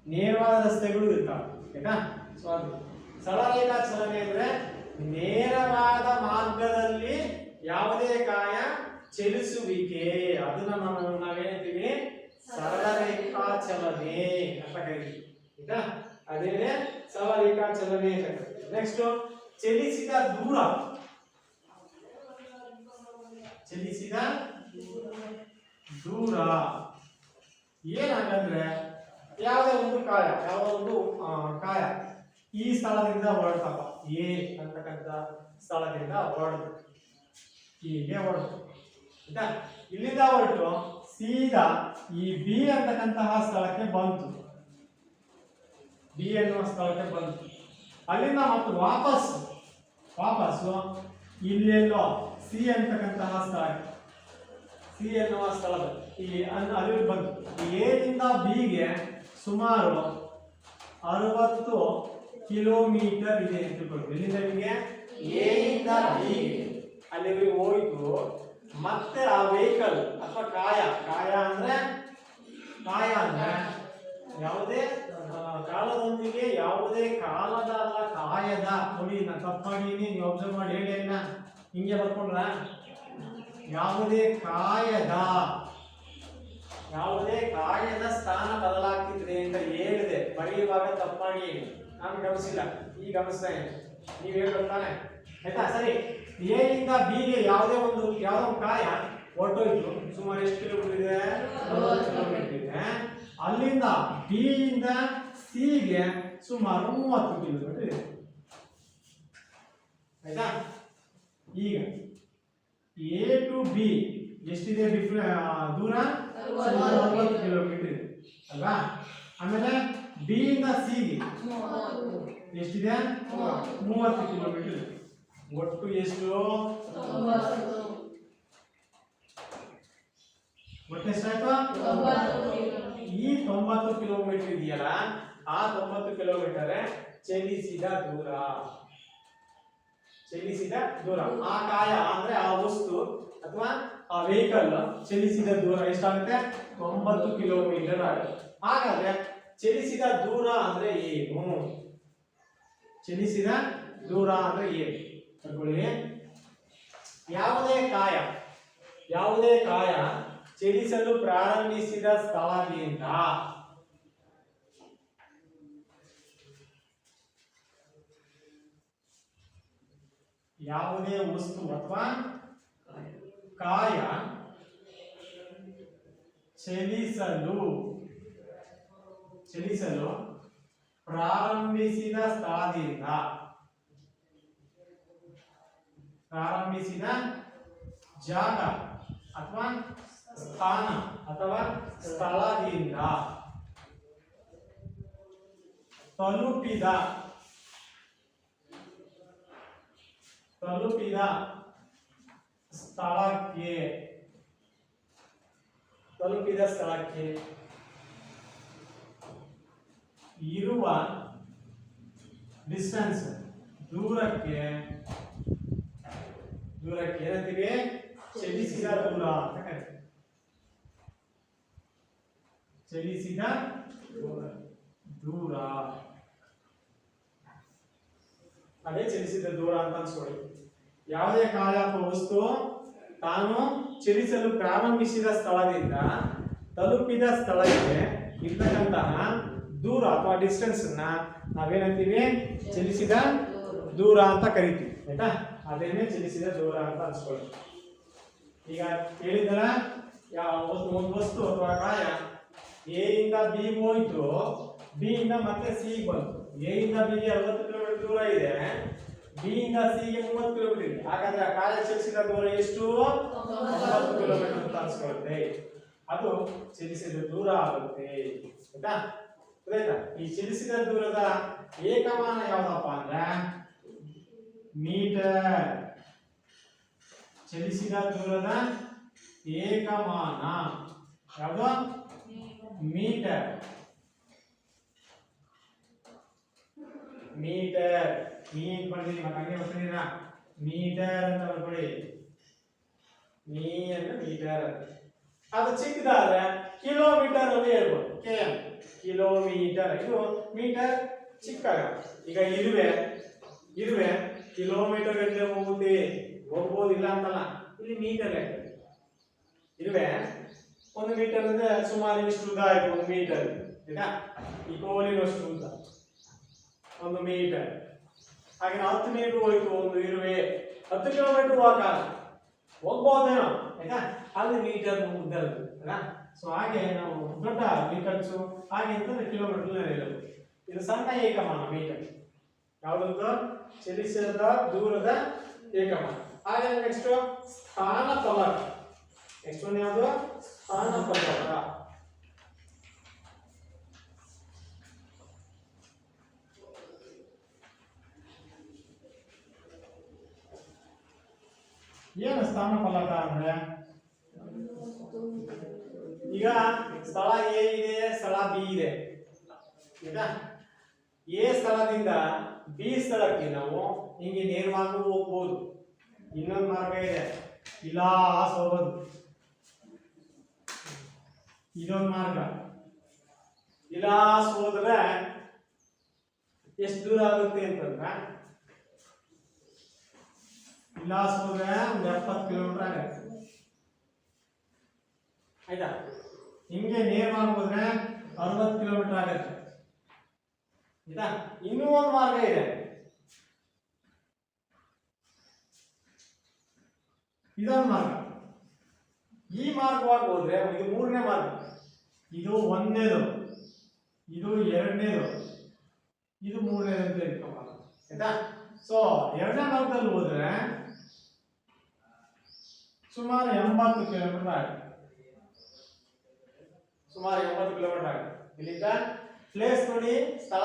ನೇರವಾದ ರಸ್ತೆಗಳು ಇರ್ತಾವೆ ಆಯ್ತಾ. ಸೊ ಅದು ಸರಳ ರೇಖಾ ಚಲನೆ ಅಂದ್ರೆ ನೇರವಾದ ಮಾರ್ಗದಲ್ಲಿ ಯಾವುದೇ ಕಾಯ ಚಲಿಸುವಿಕೆ, ಅದನ್ನ ನಾವೇನ್ತೀವಿ ಸರಳ ರೇಖಾ ಚಲನೆ ಅಂತ ಕರಿತೀವಿ ಆಯ್ತಾ. ಅದೇನೆ ಸರಳ ರೇಖಾ ಚಲನೆ. ನೆಕ್ಸ್ಟ್ ಚಲಿಸಿದ ದೂರ. ಚಲಿಸಿದ ದೂರ ಏನಾಗಂದ್ರೆ ಯಾವುದೇ ಒಂದು ಕಾಯ ಈ ಸ್ಥಳದಿಂದ ಹೊರಡ್ತಪ್ಪ, ಎ ಅಂತಕ್ಕಂಥ ಸ್ಥಳದಿಂದ ಹೊರಡ್ತು, ಹೀಗೆ ಹೊರಡ್ತು ಆಯ್ತಾ. ಇಲ್ಲಿಂದ ಹೊರಟು ಸೀದಾ ಈ ಬಿ ಅಂತಕ್ಕಂತಹ ಸ್ಥಳಕ್ಕೆ ಬಂತು, ಬಿ ಎನ್ನುವ ಸ್ಥಳಕ್ಕೆ ಬಂತು. ಅಲ್ಲಿಂದ ಮತ್ತು ವಾಪಸ್ಸು ಇಲ್ಲೆಲ್ಲೋ ಸಿ ಅಂತಕ್ಕಂತಹ ಸ್ಥಳಕ್ಕೆ, ಸಿ ಎನ್ನುವ ಸ್ಥಳದ ಅಲ್ಲಿ ಬಂತು. ಎ ನಿಂದ ಬಿಗೆ ಸುಮಾರು 60 ಕಿಲೋಮೀಟರ್ ಇದೆ ಅಂತ ತಿಳ್ಕೊಳ್ಳಿ. ಇಲ್ಲಿಂದ ನಿಮಗೆ ಎ ಇಂದ ಬಿಗೆ ಅಲ್ಲಿಗೆ ಹೋಯ್ತು. ಮತ್ತೆ ಆ ವೆಹಿಕಲ್ ಅಥವಾ ಕಾಯ ಅಂದ್ರೆ ಯಾವುದೇ ಕಾಲದೊಂದಿಗೆ ಯಾವುದೇ ಕಾಲದ ಅಲ್ಲ ಕಾಯದ. ನೋಡಿ ನಾ ತಪ್ಪಾಗಿನಿ, ನೀವು ಅಬ್ಸರ್ವ್ ಮಾಡಿ ಹೇಳಿ, ಹಿಂಗೆ ಬರ್ಕೊಂಡ್ರ ಯಾವುದೇ ಕಾಯದ ಸ್ಥಾನ ಬದಲಾಗ್ತಿದ್ರೆ ಅಂತ ಹೇಳಿದೆ. ಬರೆಯುವಾಗ ತಪ್ಪಾಗಿ ನಾನು ಗಮನಿಸಿಲ್ಲ, ಈಗ ಗಮನಿಸ್ತಾ ಇದ್ದೀನಿ, ನೀವು ಹೇಳ್ಕೊಳ್ತಾನೆ ಆಯ್ತಾ. ಸರಿ, ಎ ಇಂದ ಬಿಗೆ ಯಾವುದೋ ಒಂದು ಕಾಯ ಹೊರಟೋಯ್ತು. ಸುಮಾರು ಎಷ್ಟು ಕಿಲೋಮೀಟರ್ ಇದೆ? 60 ಕಿಲೋಮೀಟರ್ ಇದೆ. ಅಲ್ಲಿಂದ ಬಿ ಇಂದ ಸಿಗೆ ಸುಮಾರು 30 ಕಿಲೋಮೀಟರ್ ಇದೆ ಆಯ್ತಾ. ಈಗ ಎ ಟು ಬಿ ಎಷ್ಟಿದೆ ದೂರ? 60 ಕಿಲೋಮೀಟರ್ ಇದೆ ಅಲ್ವಾ. ಆಮೇಲೆ ಬಿ ಇಂದ ಸಿಗೆ ಎಷ್ಟಿದೆ? 30 ಕಿಲೋಮೀಟರ್ ಇದೆ. ಒಟ್ಟು ಎಷ್ಟು? ಒಟ್ಟು ಎಷ್ಟಾಯ್ತು? ಈ 90 ಕಿಲೋಮೀಟರ್ ಇದೆಯಲ್ಲ, ಆ 90 ಕಿಲೋಮೀಟರ್ ಚಲಿಸಿದ ದೂರ. ಆ ಕಾಯ ಅಂದ್ರೆ ಆ ವಸ್ತು ಅಥವಾ ಆ ವೆಹಿಕಲ್ ಚಲಿಸಿದ ದೂರ ಎಷ್ಟಾಗುತ್ತೆ? 90 ಕಿಲೋಮೀಟರ್ ಆಗುತ್ತೆ. ಹಾಗಾದ್ರೆ ಚಲಿಸಿದ ದೂರ ಅಂದ್ರೆ ಏನು? ಚಲಿಸಿದ ದೂರ ಅಂದ್ರೆ ಏನು ಅನ್ಕೊಳ್ಳಿ. ಯಾವುದೇ ಕಾಯ ಚಲಿಸಲು ಪ್ರಾರಂಭಿಸಿದ ಸ್ಥಳದಿಂದ ಯಾವುದೇ ವಸ್ತು ಅಥವಾ ಕಾಯ ಚಲಿಸಲು ಪ್ರಾರಂಭಿಸಿದ ಸ್ಥಳದಿಂದ, ಪ್ರಾರಂಭಿಸಿದ ಜಾಗ ಅಥವಾ ಸ್ಥಾನ ಅಥವಾ ಸ್ಥಳದಿಂದ ತಲುಪಿದ ಸ್ಥಳಕ್ಕೆ ಇರುವ ಡಿಸ್ಟೆನ್ಸ್, ದೂರಕ್ಕೆ ಏನಂತೀವಿ? ಚಲಿಸಿದ ದೂರ ಅಂತ ಕರೀತೀವಿ. ಚಲಿಸಿದ ದೂರ, ಅದೇ ಚಲಿಸಿದ ದೂರ ಅಂತ ಅನ್ಸ್ಕೊಳ್ಳಿ. ಯಾವುದೇ ಕಾಲ ಅಥವಾ ವಸ್ತು ತಾನು ಚಲಿಸಲು ಪ್ರಾರಂಭಿಸಿದ ಸ್ಥಳದಿಂದ ತಲುಪಿದ ಸ್ಥಳಕ್ಕೆ ಇರ್ತಕ್ಕಂತಹ ದೂರ ಅಥವಾ ಡಿಸ್ಟೆನ್ಸ್ ಅನ್ನ ನಾವೇನಂತೀವಿ? ಚಲಿಸಿದ ದೂರ ಅಂತ ಕರಿತೀವಿ ಆಯ್ತಾ. ಅದೇನೇ ಚಲಿಸಿದ ದೂರ ಅಂತ ಅನ್ಸ್ಕೊಳ್ಳಿ. ಈಗ ಹೇಳಿದಲ್ಲ, ಒಂದು ವಸ್ತು ಅಥವಾ ಕಾಯ ಎ ಇಂದ ಬಿ ಹೋಯ್ತು, ಬಿ ಇಂದ ಮತ್ತೆ ಸಿ ಬಂತು. ಎ ಇಂದ ಬಿ ಗೆ 60 ಕಿಲೋಮೀಟರ್ ದೂರ ಇದೆ, ಬಿ ಇಂದ ಸಿ ಗೆ 30 ಕಿಲೋಮೀಟರ್ ಇದೆ. ಹಾಗಾದ್ರೆ ಆ ಕಾಯ ಚಲಿಸಿದ ದೂರ ಎಷ್ಟು? 90 ಕಿಲೋಮೀಟರ್ ಅಂತ ಅನ್ಸ್ಕೊಳ್ಳುತ್ತೆ. ಅದು ಚಲಿಸಿದ ದೂರ ಆಗುತ್ತೆ. ಆಯ್ತಾ? ಗೊತ್ತಾಯ್ತಾ? ಈ ಚಲಿಸಿದ ದೂರದ ಏಕಮಾನ ಯಾವ್ದಪ್ಪ ಅಂದ್ರೆ ಮೀಟರ್. ಚಲಿಸಿದ ದೂರದ ಏಕಮಾನ ಯಾವುದು? ಮೀಟರ್. ಮೀಟರ್ ಮೀಟ್ ಬರ್ತೀನಿ ಮತ್ತೆ ಹಂಗೆ ಬರ್ತೀರಾ? ಮೀಟರ್ ಅಂತ ಬರ್ಕೊಳ್ಳಿ. ಮೀ ಅಂದ್ರೆ ಮೀಟರ್. ಅದು ಚಿಕ್ಕದಾದ್ರೆ ಕಿಲೋಮೀಟರ್ ಅಲ್ಲಿ ಹೇಳ್ಬೋದು. KM kilometre. ಇದು ಮೀಟರ್ ಚಿಕ್ಕಾಗ. ಈಗ ಇರುವೆ ಕಿಲೋಮೀಟರ್ ಗಟ್ಟಲೆ ಹೋಗ್ಬೋದು ಇಲ್ಲ ಅಂತಲ್ಲ. ಇಲ್ಲಿ ಮೀಟರ್ ಇರುವೆ 1 ಮೀಟರ್ ಅಂದ್ರೆ ಸುಮಾರು ಇಷ್ಟು ಉದ್ದ ಆಯ್ತು. 1 ಮೀಟರ್ ಆಯ್ತಾ? ಈ ಕೋಲಿನಷ್ಟು ಉದ್ದ 1 ಮೀಟರ್. ಹಾಗೆ 10 ಮೀಟರ್ ಹೋಯ್ತು ಒಂದು ಇರುವೆ. 10 ಕಿಲೋಮೀಟರ್ ಹೋಗ್ಬೋದೇನೋ ಆಯ್ತಾ? ಅಲ್ಲಿ ಮೀಟರ್ ಉದ್ದ ಅಲ್ಲ. ಸೊ ಹಾಗೆ ನಾವು ದೊಡ್ಡ ವೆಹಿಕಲ್ಸ್ ಹಾಗೆ ಅಂತಂದ್ರೆ ಕಿಲೋಮೀಟರ್ ಹೇಳೋದು. ಇದು ಸಣ್ಣ ಏಕಮಾನ ಮೀಟರ್. ಯಾವುದಂತ? ಚಲಿಸಿದ ದೂರದ ಏಕಮಾನ. ಹಾಗೆ ನೆಕ್ಸ್ಟ್ ಸ್ಥಾನ ಫಲಕ. ನೆಕ್ಸ್ಟ್ ಒಂದು ಯಾವುದು? ಸ್ಥಾನ ಫಲಕ. ಏನು ಸ್ಥಾನ ಫಲಕ ಅಂದ್ರೆ, ಈಗ ಸ್ಥಳ ಎ ಇದೆ, ಸ್ಥಳ ಬಿ ಇದೆ. ಆಯ್ತಾ? ಎ ಸ್ಥಳದಿಂದ ಬಿ ಸ್ಥಳಕ್ಕೆ ನಾವು ಹಿಂಗೆ ನೇರವಾಗಿ ಹೋಗ್ಬೋದು. ಇನ್ನೊಂದು ಮಾರ್ಗ ಇದೆ, ವಿಲಾಸ ಹೋಗೋದು. ಇದೊಂದು ಮಾರ್ಗ. ವಿಲಾಸ ಹೋದ್ರೆ ಎಷ್ಟು ದೂರ ಆಗುತ್ತೆ ಅಂತಂದ್ರೆ, ವಿಲಾಸ ಹೋದ್ರೆ ಒಂದು 70 ಕಿಲೋಮೀಟರ್ ಆಗುತ್ತೆ. ಆಯ್ತಾ? ಹಿಂಗೆ ನೇರವಾಗಿ ಹೋದ್ರೆ 60 ಕಿಲೋಮೀಟರ್ ಆಗುತ್ತೆ. ಆಯ್ತಾ? ಇನ್ನೂ ಒಂದು ಮಾರ್ಗ ಇದೆ. ಇದೊಂದು ಮಾರ್ಗ. ಈ ಮಾರ್ಗವಾಗಿ ಹೋದ್ರೆ ಇದು 3ನೇ ಮಾರ್ಗ. ಇದು 1ನೇದು, ಇದು 2ನೇದು, ಇದು 3ನೇದು ಅಂತ ಇಟ್ಕೊಳ್ಳೋಣ. ಆಯ್ತಾ? ಸೊ 2ನೇ ಮಾರ್ಗದಲ್ಲಿ ಹೋದ್ರೆ ಸುಮಾರು 80 ಕಿಲೋಮೀಟರ್ ಆಗುತ್ತೆ. ಸುಮಾರು 80 ಕಿಲೋಮೀಟರ್ ಆಗುತ್ತೆ. ಇಲ್ಲಿಂದ ಪ್ಲೇಸ್ ನೋಡಿ, ಸ್ಥಳ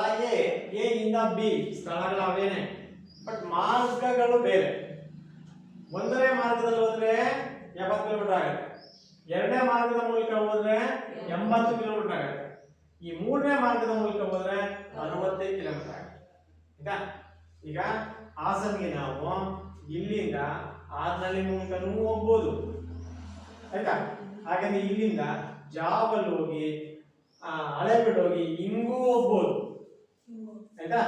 ಎ ಇಂದ ಬಿ ಸ್ಥಳಗಳು ಅವೇನೆ, ಬಟ್ ಮಾರ್ಗಗಳು ಬೇರೆ. 1ನೇ ಮಾರ್ಗದಲ್ಲಿ ಹೋದ್ರೆ 70 ಕಿಲೋಮೀಟರ್ ಆಗುತ್ತೆ. 2ನೇ ಮಾರ್ಗದ ಮೂಲಕ ಹೋದ್ರೆ 80 ಕಿಲೋಮೀಟರ್ ಆಗುತ್ತೆ. ಈ 3ನೇ ಮಾರ್ಗದ ಮೂಲಕ ಹೋದ್ರೆ 65 ಕಿಲೋಮೀಟರ್ ಆಗುತ್ತೆ. ಆಯ್ತಾ? ಈಗ ಹಾಸನ್ಗೆ ನಾವು ಇಲ್ಲಿಂದ ಆರ್ನಳ್ಳಿ ಮೂಲಕನೂ ಹೋಗ್ಬೋದು. ಆಯ್ತಾ? ಹಾಗೆ ಇಲ್ಲಿಂದ ಜಾಬಲ್ಲಿ ಹೋಗಿ ಹಳೆಬೀಡು ಹೋಗಿ ಹಿಂಗೂ ಹೋಗ್ಬೋದು. ಆಯ್ತಾ?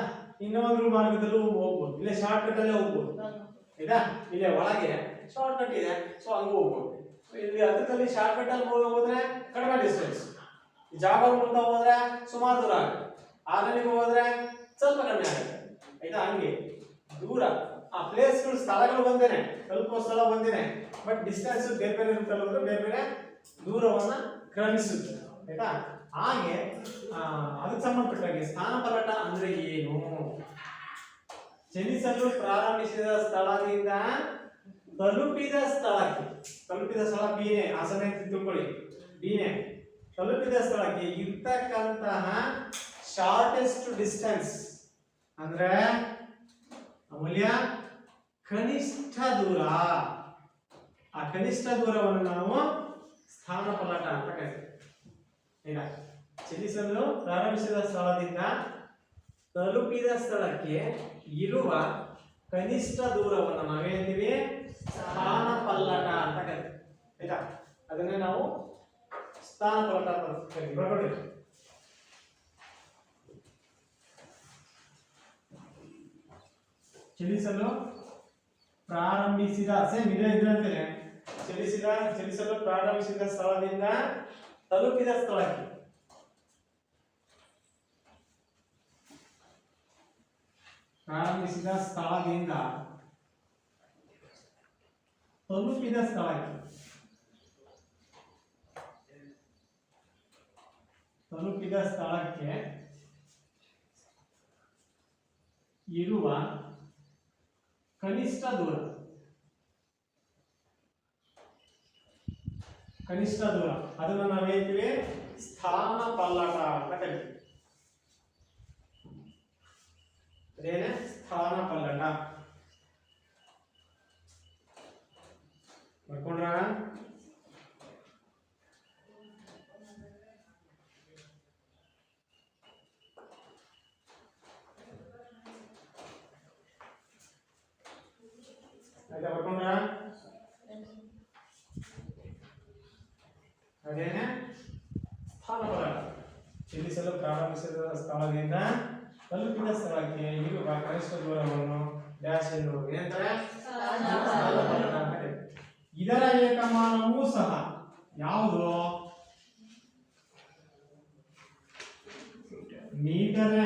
ಇನ್ನೊಂದು ಮಾರ್ಗದಲ್ಲೂ ಹೋಗ್ಬೋದು. ಇಲ್ಲೇ ಶಾರ್ಟ್ ಕಟ್ ಅಲ್ಲೇ ಹೋಗ್ಬೋದು. ಆಯ್ತಾ? ಇಲ್ಲೇ ಒಳಗೆ ಶಾರ್ಟ್ ಕಟ್ ಇದೆ, ಸೊ ಹಂಗೂ ಹೋಗ್ಬೋದು. ಇಲ್ಲಿ ಹತ್ತದಲ್ಲಿ ಶಾರ್ಟ್ ಕಟ್ ಅಲ್ಲಿ ಹೋದ್ರೆ ಕಡಿಮೆ ಡಿಸ್ಟೆನ್ಸ್. ಜಾಬಲ್ ಮೂಲಕ ಹೋದ್ರೆ ಸುಮಾರು ದೂರ ಆಗುತ್ತೆ. ಆರ್ನಳ್ಳಿಗೆ ಹೋದ್ರೆ ಸ್ವಲ್ಪ ಕಡಿಮೆ ಆಗುತ್ತೆ. ಆಯ್ತಾ? ಹಂಗೆ ದೂರ ಆ ಪ್ಲೇಸ್ಗಳು ಸ್ಥಳಗಳು ಬಂದೇನೆ, ತಲುಪುವ ಸ್ಥಳ ಬಂದೇನೆ, ಬಟ್ ಡಿಸ್ಟೆನ್ಸ್ ಬೇರೆ ಬೇರೆ ತಲುಪಿದ್ರೆ ಬೇರೆ ಬೇರೆ ದೂರವನ್ನ ಕ್ರಮಿಸುತ್ತೆ. ಆಯ್ತಾ? ಹಾಗೆ ಅದಕ್ಕೆ ಸಂಬಂಧಪಟ್ಟಾಗೆ ಸ್ಥಾನ ಫಲಕ ಅಂದ್ರೆ ಏನು? ಚಲಿಸಲು ಪ್ರಾರಂಭಿಸಿದ ಸ್ಥಳದಿಂದ ತಲುಪಿದ ಸ್ಥಳಕ್ಕೆ, ತಲುಪಿದ ಸ್ಥಳ ಬಿನೇ, ಹಾಸನ ಅಂತ ತಿಳ್ಕೊಳ್ಳಿ, ಬಿನೇ, ತಲುಪಿದ ಸ್ಥಳಕ್ಕೆ ಇರ್ತಕ್ಕಂತಹ ಶಾರ್ಟೆಸ್ಟ್ ಡಿಸ್ಟೆನ್ಸ್ ಅಂದ್ರೆ ಅಮೂಲ್ಯ ಕನಿಷ್ಠ ದೂರ. ಆ ಕನಿಷ್ಠ ದೂರವನ್ನು ನಾವು ಸ್ಥಾನ ಫಲಕ ಅಂತ ಕರಿತೀವಿ. ಈಗ ಚಲಿಸಲು ಪ್ರಾರಂಭಿಸಿದ ಸ್ಥಳದಿಂದ ತಲುಪಿದ ಸ್ಥಳಕ್ಕೆ ಇರುವ ಕನಿಷ್ಠ ದೂರವನ್ನು ನಾವೇಂತೀವಿ? ಸ್ಥಾನ ಫಲಕ ಅಂತ ಕರಿತೀವಿ. ಆಯ್ತಾ? ಅದನ್ನೇ ನಾವು ಸ್ಥಾನ ಫಲಕ ಅಂತ ಕರಿತೀವಿ. ಚಲಿಸಲು ಪ್ರಾರಂಭಿಸಿದ ಸೇಮ್ ಇದೆ ಅಂತಾನೆ, ಚಲಿಸಲು ಪ್ರಾರಂಭಿಸಿದ ಸ್ಥಳದಿಂದ ತಲುಪಿದ ಸ್ಥಳಕ್ಕೆ ಪ್ರಾರಂಭಿಸಿದ ಸ್ಥಳದಿಂದ ತಲುಪಿದ ಸ್ಥಳಕ್ಕೆ ತಲುಪಿದ ಸ್ಥಳಕ್ಕೆ ಇರುವ ಕನಿಷ್ಠ ದೂರ ಅದನ್ನು ನಾವು ಹೇಳ್ತೀವಿ ಸ್ಥಾನ ಪಲ್ಲಟ ಅಂತ ಕರಿತೀವಿ. ಅದೇನೆ ಸ್ಥಾನ ಪಲ್ಲಟ. ಬರ್ಕೊಂಡ್ರ? ಆಯ್ತಾ? ಬರ್ಕೊಂಡ್ರ? ಅದೇನೆ ಸ್ಥಾನ ಪಲ್ಲಟ. ಚಲಿಸಲು ಪ್ರಾರಂಭಿಸಿದ ಸ್ಥಳದಿಂದ ತಲುಪಿದ ಸ್ಥಳಕ್ಕೆ ಇರುವ ಕನಿಷ್ಠ ದೂರವನ್ನು ಡ್ಯಾಶ್ ಎನ್ನುವುದು ಏನಂತಾರೆ? ಸ್ಥಾನ ಪಲ್ಲಟ ಅಂತ ಕರೀತಾರೆ. ಇದರ ಏಕಮಾನವೂ ಸಹ ಯಾವುದು? ಮೀಟರ್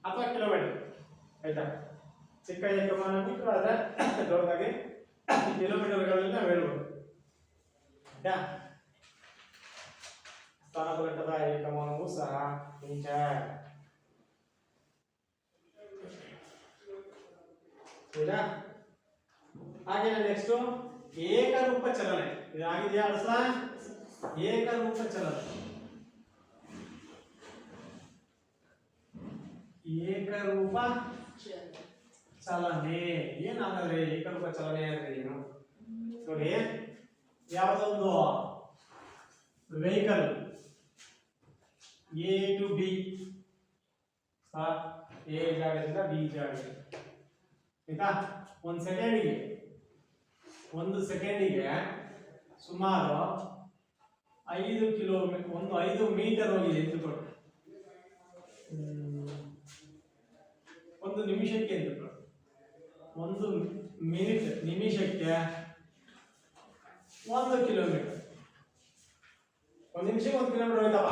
ಅಥವಾ ಕಿಲೋಮೀಟರ್. ಆಯ್ತಾ? ಚಿಕ್ಕ ಏಕಮಾನ ಮೀಟರ್ ಆದ್ರೆ ದೊಡ್ಡದಾಗಿ ಕಿಲೋಮೀಟರ್ಗಳಲ್ಲಿ ನಾವು ಹೇಳ್ಬೋದು. ಆಯ್ತಾ? ಸ್ಥಾನಪಲ್ಲಟದ ಏಕಮಾನವೂ ಸಹ ಮೀಟರ್. ಹೌದಾ? ಹಾಗೆ ನೆಕ್ಸ್ಟ್ ಏಕರೂಪ ಚಲನೆ. ಇದಾಗಿದೆಯಾ ಅರ್ಥ? ಏಕರೂಪ ಚಲನೆ. ಏಕರೂಪ ಚಲನೆ ಏನಾದ್ರೆ ಏಕರೂಪ ಚಲನೆ ಅಂದ್ರೆ ಏನು ನೋಡಿ. ಯಾವುದೊಂದು vehicle A to B, A ಜಾಗದಿಂದ ಬಿ ಜಾಗಕ್ಕೆ, ಆಯ್ತಾ? ಒಂದು ಸೆಕೆಂಡಿಗೆ ಸುಮಾರು 5 ಕಿಲೋಮೀಟರ್, 5 ಮೀಟರ್ ಹೋಗಿದೆ ಎಂದುಕೊಳ್ಳಿ. 1 ನಿಮಿಷಕ್ಕೆ ಎಂದುಕೊಳ್ಳಿ. 1 ನಿಮಿಷಕ್ಕೆ 1 ಕಿಲೋಮೀಟರ್. 1 ನಿಮಿಷಕ್ಕೆ 1 ಕಿಲೋಮೀಟರ್ ಹೋಯ್ತಪ್ಪ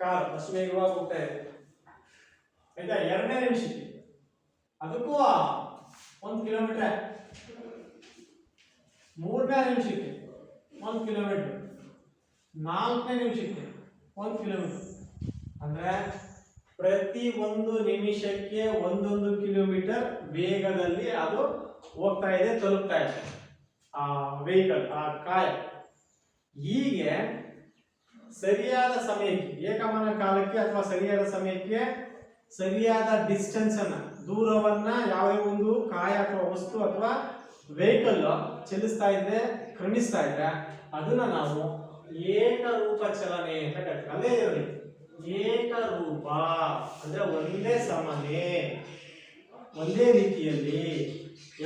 ಕಾರ್, ಅಷ್ಟು ವೇಗವಾಗಿ ಹೋಗ್ತಾ ಇದೆ. ಆಯ್ತಾ? 2ನೇ ನಿಮಿಷಕ್ಕೆ ಅದಕ್ಕೂ 1 ಕಿಲೋಮೀಟರ್. 3ನೇ ನಿಮಿಷಕ್ಕೆ 1 ಕಿಲೋಮೀಟರ್. 4ನೇ ನಿಮಿಷಕ್ಕೆ 1 ಕಿಲೋಮೀಟರ್. ಅಂದ್ರೆ ಪ್ರತಿ 1 ನಿಮಿಷಕ್ಕೆ 1 ಕಿಲೋಮೀಟರ್ ವೇಗದಲ್ಲಿ ಅದು ಹೋಗ್ತಾ ಇದೆ, ತಲುಪ್ತಾ ಇದೆ ಆ ವೆಹಿಕಲ್, ಆ ಕಾರ್. ಹೀಗೆ ಸರಿಯಾದ ಸಮಯಕ್ಕೆ, ಏಕಮಾನ ಕಾಲಕ್ಕೆ ಅಥವಾ ಸರಿಯಾದ ಸಮಯಕ್ಕೆ ಸರಿಯಾದ ಡಿಸ್ಟೆನ್ಸ್ ಅನ್ನ, ದೂರವನ್ನ ಯಾವುದೇ ಒಂದು ಕಾಯ ಅಥವಾ ವಸ್ತು ಅಥವಾ ವೆಹಿಕಲ್ ಚಲಿಸ್ತಾ ಇದ್ರೆ, ಕ್ರಮಿಸ್ತಾ ಇದ್ರೆ ಅದನ್ನ ನಾವು ಏಕರೂಪ ಚಲನೆ ಅಂತ ಕರಿತೀವಿ. ಅಲ್ಲೇ ಇರಲಿ, ಏಕರೂಪ ಅಂದ್ರೆ ಒಂದೇ ಸಮನೆ, ಒಂದೇ ರೀತಿಯಲ್ಲಿ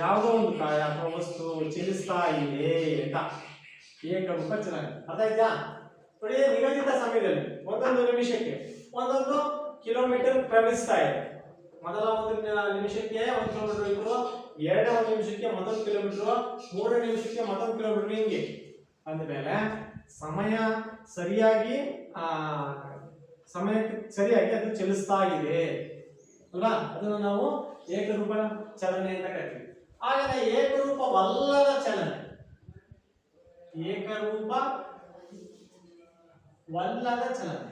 ಯಾವುದೋ ಒಂದು ಕಾಯ ಅಥವಾ ವಸ್ತು ಚಲಿಸ್ತಾ ಇದೆ ಅಂತ ಏಕರೂಪ ಚಲನೆ. ಅರ್ಥ ಆಯ್ತಾ? ನೋಡಿ, ನಿಗದಿತ ಸಮಯದಲ್ಲಿ 1 ನಿಮಿಷಕ್ಕೆ 1 ಕಿಲೋಮೀಟರ್ ಕ್ರಮಿಸ್ತಾ ಇದೆ. ಮೊದಲ 1 ನಿಮಿಷಕ್ಕೆ 1 ಕಿಲೋಮೀಟರ್ ಇದ್ರು, 2ನೇ 1 ನಿಮಿಷಕ್ಕೆ ಮತ್ತೊಂದು ಕಿಲೋಮೀಟರ್, 3ನೇ ನಿಮಿಷಕ್ಕೆ ಮತ್ತೊಂದು ಕಿಲೋಮೀಟರ್, ಹಿಂಗೆ ಅಂದಮೇಲೆ ಸಮಯ ಸರಿಯಾಗಿ ಸಮಯಕ್ಕೆ ಸರಿಯಾಗಿ ಅದು ಚಲಿಸ್ತಾ ಇದೆ ಅಲ್ವಾ? ಅದನ್ನು ನಾವು ಏಕರೂಪ ಚಲನೆ ಅಂತ ಕರಿತೀವಿ. ಹಾಗಾದ್ರೆ ಏಕರೂಪವಲ್ಲದ ಚಲನೆ, ಏಕರೂಪವಲ್ಲದ ಚಲನೆ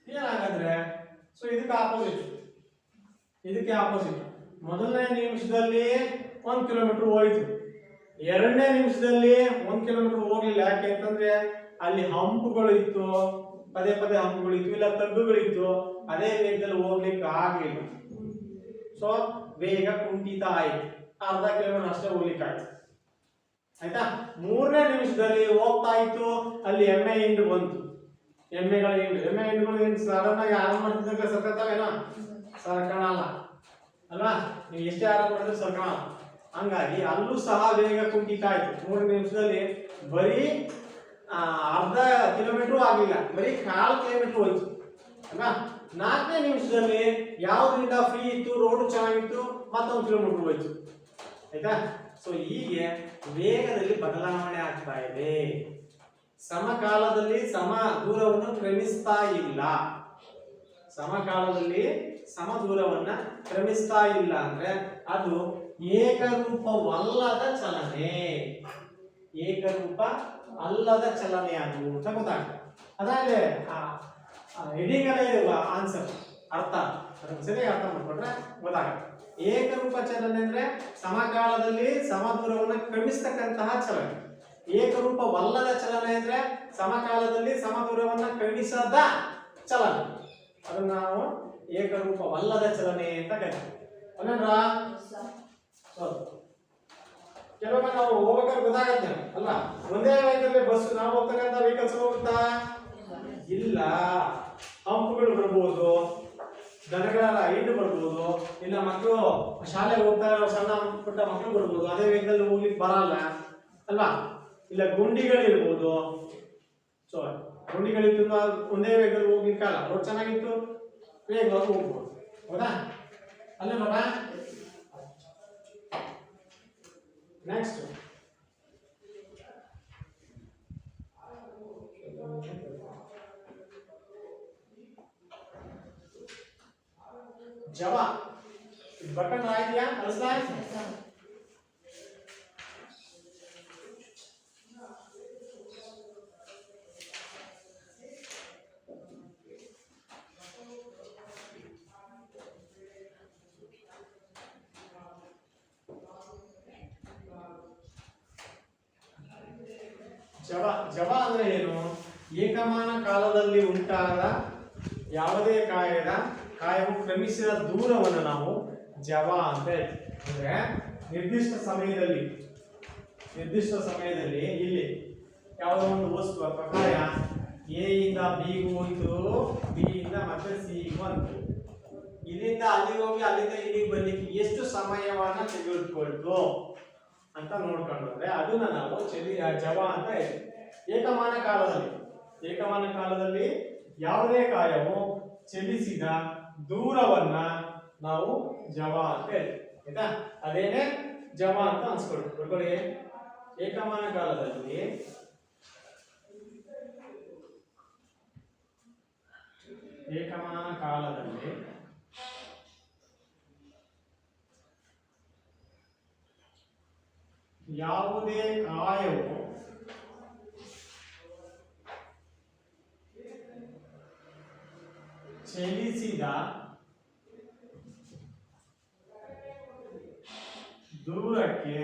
ಏನಾಗಂದ್ರೆ, ಸೊ ಇದಕ್ಕೆ ಆಪೋಸಿಟ್. ಮೊದಲನೇ ನಿಮಿಷದಲ್ಲಿ 1 ಕಿಲೋಮೀಟರ್ ಹೋಯ್ತು, 2ನೇ ನಿಮಿಷದಲ್ಲಿ 1 ಕಿಲೋಮೀಟರ್ ಹೋಗ್ಲಿಲ್ಲ. ಯಾಕೆ ಅಂತಂದ್ರೆ ಅಲ್ಲಿ ಹಂಪುಗಳು ಇತ್ತು, ಪದೇ ಹಂಪುಗಳು ಇತ್ತು, ಇಲ್ಲ ತಗ್ಗುಗಳಿತ್ತು, ಅದೇ ವೇಗದಲ್ಲಿ ಹೋಗ್ಲಿಕ್ಕೆ ಆಗ್ಲಿಲ್ಲ. ಸೊ ವೇಗ ಕುಂಠಿತ ಆಯ್ತು, ಅರ್ಧ ಕಿಲೋಮೀಟರ್ ಅಷ್ಟೇ ಹೋಗ್ಲಿಕ್ಕೆ ಆಯ್ತು. ಆಯ್ತಾ? 3ನೇ ನಿಮಿಷದಲ್ಲಿ ಹೋಗ್ತಾ ಇತ್ತು, ಅಲ್ಲಿ ಎಮ್ಮೆ ಹಿಂಡು ಬಂತು. ಎಮ್ಮೆಗಳು ಸಡನ್ ಆಗಿ ಆರಾಮ್ ಮಾಡ್ತಿದ್ದಾಗ ಸರ್ಕತ್ತಾವೇನೋ? ಸರ್ಕಣಲ್ಲ ಅಲ್ವಾ? ನೀವು ಎಷ್ಟೇ ಆರಾಮ್ ಮಾಡಿದ್ರೆ ಸರ್ಕಣಲ್ಲ. ಹಂಗಾಗಿ ಅಲ್ಲೂ ಸಹ ವೇಗ ಕುಂಠಿತ ಆಯ್ತು. 3 ನಿಮಿಷದಲ್ಲಿ ಬರೀ ಅರ್ಧ ಕಿಲೋಮೀಟರ್ ಆಗಲಿಲ್ಲ, ಬರೀ 1/4 ಕಿಲೋಮೀಟರ್ ಹೋಯ್ತು ಅಲ್ವಾ? 4ನೇ ನಿಮಿಷದಲ್ಲಿ ಯಾವ್ದ್ರಿಂದ ಫ್ರೀ ಇತ್ತು, ರೋಡ್ ಚೆನ್ನಾಗಿತ್ತು, ಮತ್ತೊಂದು ಕಿಲೋಮೀಟರ್ ಹೋಯ್ತು. ಆಯ್ತಾ? ಸೊ ಹೀಗೆ ವೇಗದಲ್ಲಿ ಬದಲಾವಣೆ ಆಗ್ತಾ ಇದೆ. ಸಮಕಾಲದಲ್ಲಿ ಸಮ ದೂರವನ್ನು ಕ್ರಮಿಸ್ತಾ ಇಲ್ಲ. ಸಮಕಾಲದಲ್ಲಿ ಸಮ ದೂರವನ್ನ ಕ್ರಮಿಸ್ತಾ ಇಲ್ಲ ಅಂದ್ರೆ ಅದು ಏಕರೂಪವಲ್ಲದ ಚಲನೆ. ಏಕರೂಪ ಅಲ್ಲದ ಚಲನೆ ಅದು ಅಂತ ಗೊತ್ತಾಗ್ತದೆ. ಅದಾದ್ರೆ ಹೆಡಿಂಗ್ ಅಲ್ಲೇ ಇದೆ ಆನ್ಸರ್, ಅರ್ಥ ಅದನ್ನು ಸರಿಯಾಗಿ ಅರ್ಥ ಮಾಡ್ಕೊಂಡ್ರೆ ಗೊತ್ತಾಗುತ್ತೆ. ಏಕರೂಪ ಚಲನೆ ಅಂದ್ರೆ ಸಮಕಾಲದಲ್ಲಿ ಸಮದೂರವನ್ನು ಕ್ರಮಿಸ್ತಕ್ಕಂತಹ ಚಲನೆ. ಏಕರೂಪವಲ್ಲದ ಚಲನೆ ಅಂದ್ರೆ ಸಮಕಾಲದಲ್ಲಿ ಸಮದೂರವನ್ನ ಕ್ರಮಿಸದ ಚಲನೆ. ಅದನ್ನ ನಾವು ಏಕರೂಪವಲ್ಲದ ಚಲನೆ ಅಂತ ಕರಿತೀವಿ. ಅಲ್ಲೇನ್ರ? ಕೆಲವೊಮ್ಮೆ ನಾವು ಹೋಗ್ಬೇಕಾದ್ರೆ ಗೊತ್ತಾಗತ್ತೆ ಅಲ್ಲ, ಒಂದೇ ವೇಗದಲ್ಲಿ ಬಸ್ ನಾವು ಹೋಗ್ತಕ್ಕಂಥ ವೆಹಿಕಲ್ಸ್ ಹೋಗುತ್ತಾ ಇಲ್ಲ. ಹಂಪುಗಳು ಬರ್ಬೋದು, ದನಗಳ ಹಿಂಡು ಬರ್ಬೋದು, ಇಲ್ಲ ಮಕ್ಕಳು ಶಾಲೆಗೆ ಹೋಗ್ತಾ ಇರೋ ಸಣ್ಣ ಪುಟ್ಟ ಮಕ್ಕಳು ಬರ್ಬೋದು, ಅದೇ ವೇಗದಲ್ಲಿ ಹೋಗ್ಲಿಕ್ಕೆ ಬರಲ್ಲ ಅಲ್ವಾ. ಇಲ್ಲ ಗುಂಡಿಗಳಿರ್ಬೋದು. ಸೊ ಗುಂಡಿಗಳಿತ್ತು ಒಂದೇ ವೇಗದಲ್ಲಿ ಹೋಗ್ಲಿಕ್ಕಲ್ಲ, ರೋಡ್ ಚೆನ್ನಾಗಿತ್ತು ವೇಗವಾಗಿ ಹೋಗ್ಬೋದು, ಹೌದಾ? ಅಲ್ಲೇ ನೋಡ. ನೆಕ್ಸ್ಟ್ ಜವ. ಬಟನ್ ಆಗಿದೆಯಾ? ಕಳಿಸ್ಲಾ? ಜವ. ಜವ ಅಂದ್ರೆ ಏನು? ಏಕಮಾನ ಕಾಲದಲ್ಲಿ ಉಂಟಾದ ಯಾವುದೇ ಕಾಯವು ಕ್ರಮಿಸಿದ ದೂರವನ್ನು ನಾವು ಜವ ಅಂತ ಹೇಳ್ತೀವಿ. ಅಂದ್ರೆ ನಿರ್ದಿಷ್ಟ ಸಮಯದಲ್ಲಿ ಇಲ್ಲಿ ಯಾವುದೋ ಒಂದು ವಸ್ತು ಅಥವಾ ಕಾಯ ಎ ಇಂದ ಬಿಗೂ ಹೋಯ್ತು, ಬಿ ಇಂದ ಮತ್ತೆ ಸಿ ಬಂತು, ಇಲ್ಲಿಂದ ಅಲ್ಲಿಗೆ ಹೋಗಿ ಅಲ್ಲಿಂದ ಇಲ್ಲಿಗೆ ಬರ್ಲಿಕ್ಕೆ ಎಷ್ಟು ಸಮಯವನ್ನ ತೆಗೆದುಕೊಳ್ತು ಅಂತ ನೋಡ್ಕೊಂಡ್ರೆ ಅದನ್ನ ನಾವು ಜವ ಅಂತ ಹೇಳ್ತೀವಿ. ಏಕಮಾನ ಕಾಲದಲ್ಲಿ ಯಾವುದೇ ಕಾಯವು ಚಲಿಸಿದ ದೂರವನ್ನ ನಾವು ಜವ ಅಂತ ಹೇಳ್ತೀವಿ. ಆಯ್ತಾ? ಅದೇನೆ ಜವ ಅಂತ ಅನ್ಸ್ಕೊಳ್ತೀವಿ. ಏಕಮಾನ ಕಾಲದಲ್ಲಿ ಯಾವುದೇ ಕಾಯವು ಚಲಿಸಿದ ದೂರಕ್ಕೆ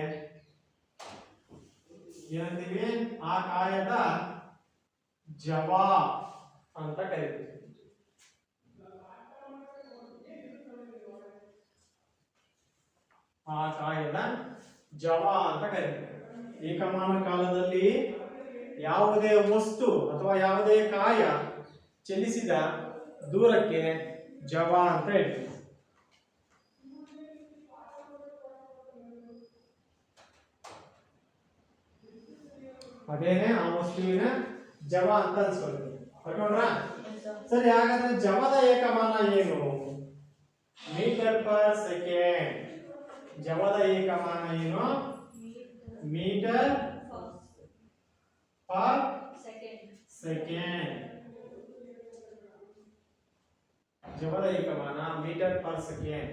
ಏನಂತೀವಿ? ಆ ಕಾಯದ ಜವ ಅಂತ ಕರೀತೀವಿ. ಆ ಕಾಯದ ಜವ ಅಂತ ಕರೀತೀವಿ. ಏಕಮಾನ ಕಾಲದಲ್ಲಿ ಯಾವುದೇ ವಸ್ತು ಅಥವಾ ಯಾವುದೇ ಕಾಯ ಚಲಿಸಿದ ದೂರಕ್ಕೆ ಜವ ಅಂತ ಹೇಳ್ತೀವಿ. ಅದೇನೆ ಆ ವಸ್ತುವಿನ ಜವ ಅಂತ ಅನ್ಸ್ಕೊಳ್ತೀವಿ. ಹೊರಕೊಂಡ್ರಾ? ಸರಿ, ಹಾಗಾದ್ರೆ ಜವದ ಏಕಮಾನ ಏನು? Metre per second. ಜವದ ಏಕಮಾನ ಏನು? Metre per second. ಜವದ ಏಕಮಾನ ಮೀಟರ್ ಪರ್ ಸೆಕೆಂಡ್.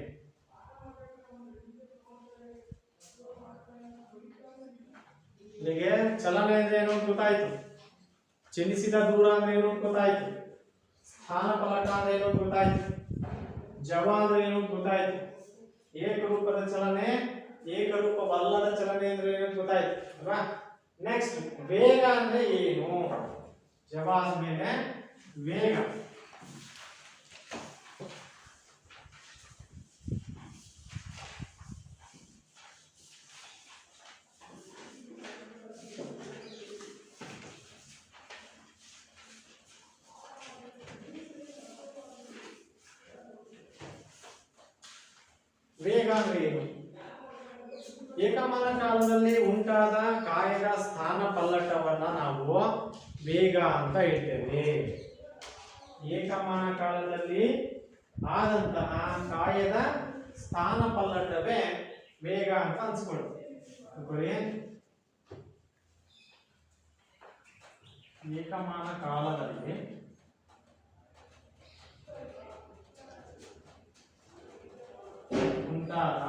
ಇಲ್ಲಿಗೆ ಚಲನೆ ಅಂದ್ರೆ ಏನು ಗೊತ್ತಾಯ್ತು, ಚಲಿಸಿದ ದೂರ ಅಂದ್ರೆ ಏನು ಗೊತ್ತಾಯ್ತು, ಸ್ಥಾನ ಪಲಟ ಅಂದ್ರೆ ಏನು ಗೊತ್ತಾಯ್ತು, ಜವ ಅಂದ್ರೆ ಏನು ಗೊತ್ತಾಯ್ತು, ಏಕರೂಪದ ಚಲನೆ ಏಕರೂಪವಲ್ಲದ ಚಲನೆ ಅಂದ್ರೆ ಏನು ಗೊತ್ತಾಯ್ತು ಅಲ್ವಾ? ನೆಕ್ಸ್ಟ್ ವೇಗ ಅಂದ್ರೆ ಏನು? ಜವ ಆದ್ಮೇಲೆ ವೇಗ. ವೇಗ ಅಂದ್ರೆ ಏನು? ಏಕಮಾನ ಕಾಲದಲ್ಲಿ ಉಂಟಾದ ಕಾಯದ ಸ್ಥಾನ ಪಲ್ಲಟವನ್ನ ನಾವು ವೇಗ ಅಂತ ಹೇಳ್ತೇವೆ. ಏಕಮಾನ ಕಾಲದಲ್ಲಿ ಆದಂತಹ ಕಾಯದ ಸ್ಥಾನ ಪಲ್ಲಟವೇ ವೇಗ ಅಂತ ಅನ್ಸ್ಕೊಳ್ತೀವಿ. ಏಕಮಾನ ಕಾಲದಲ್ಲಿ ಉಂಟಾದ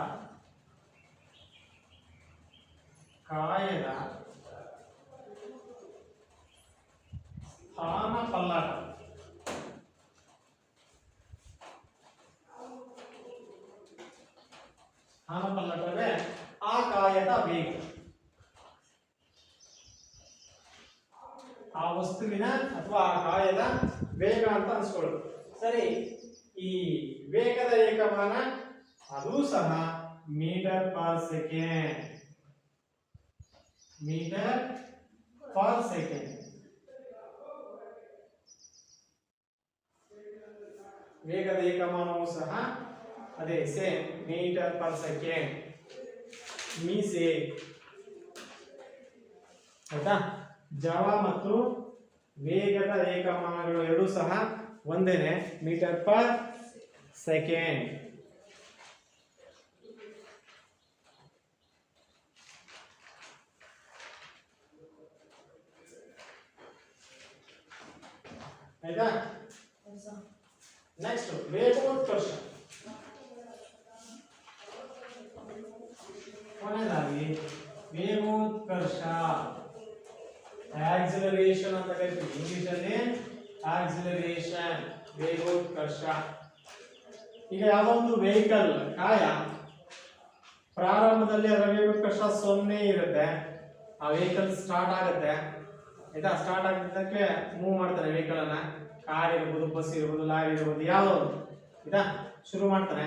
ಕಾಯದ ಸ್ಥಾನ ಪಲ್ಲಟ ಸ್ಥಾನಪಲ್ಲಟವೇ ಆ ಕಾಯದ ವೇಗ, ಆ ವಸ್ತುವಿನ ಅಥವಾ ಆ ಕಾಯದ ವೇಗ ಅಂತ ಅನ್ಸ್ಕೊಳ್ಳೋದು. ಸರಿ, ಈ ವೇಗದ ಏಕಮಾನ ಅದು ಸಹ metre per second. Metre per second. ವೇಗದ ಏಕಮಾನವು ಸಹ ಅದೇ ಸೇಮ್ ಮೀಟರ್ ಪರ್ ಸೆಕೆಂಡ್. ಮೀಸೆ ಆಯ್ತಾ. ಜವ ಮತ್ತು ವೇಗದ ಏಕಮಾನಗಳು ಎರಡೂ ಸಹ ಒಂದೇನೆ, ಮೀಟರ್ ಪರ್ ಸೆಕೆಂಡ್. ಆಯ್ತಾ. ನೆಕ್ಸ್ಟ್ ವೇಗೋತ್ಕರ್ಷ. ಕೊನೆಯದಾಗಿ ವೇಗೋತ್ಕರ್ಷ, ಆಕ್ಸಿಲರೇಷನ್ ಅಂತ ಕರಿತೀವಿ ಇಂಗ್ಲಿಷ್ ಅಲ್ಲಿ. ಆಕ್ಸಿಲರೇಷನ್, ವೇಗೋತ್ಕರ್ಷ. ಈಗ ಯಾವುದೋ ಒಂದು ವೆಹಿಕಲ್ ಕಾಯ ಪ್ರಾರಂಭದಲ್ಲಿ ಅದರ ವೇಗೋತ್ಕರ್ಷ 0 ಇರುತ್ತೆ. ಆ ವೆಹಿಕಲ್ ಸ್ಟಾರ್ಟ್ ಆಗುತ್ತೆ ಆಯ್ತಾ. ಸ್ಟಾರ್ಟ್ ಆಗಿದ್ದಕ್ಕೆ ಮೂವ್ ಮಾಡ್ತಾನೆ ವೆಹಿಕಲ್ ಅನ್ನ. ಕಾರ್ ಇರ್ಬೋದು, ಬಸ್ ಇರ್ಬೋದು, ಲಾರಿ ಇರ್ಬೋದು, ಯಾವುದೋ ಒಂದು ಆಯ್ತಾ. ಶುರು ಮಾಡ್ತಾನೆ,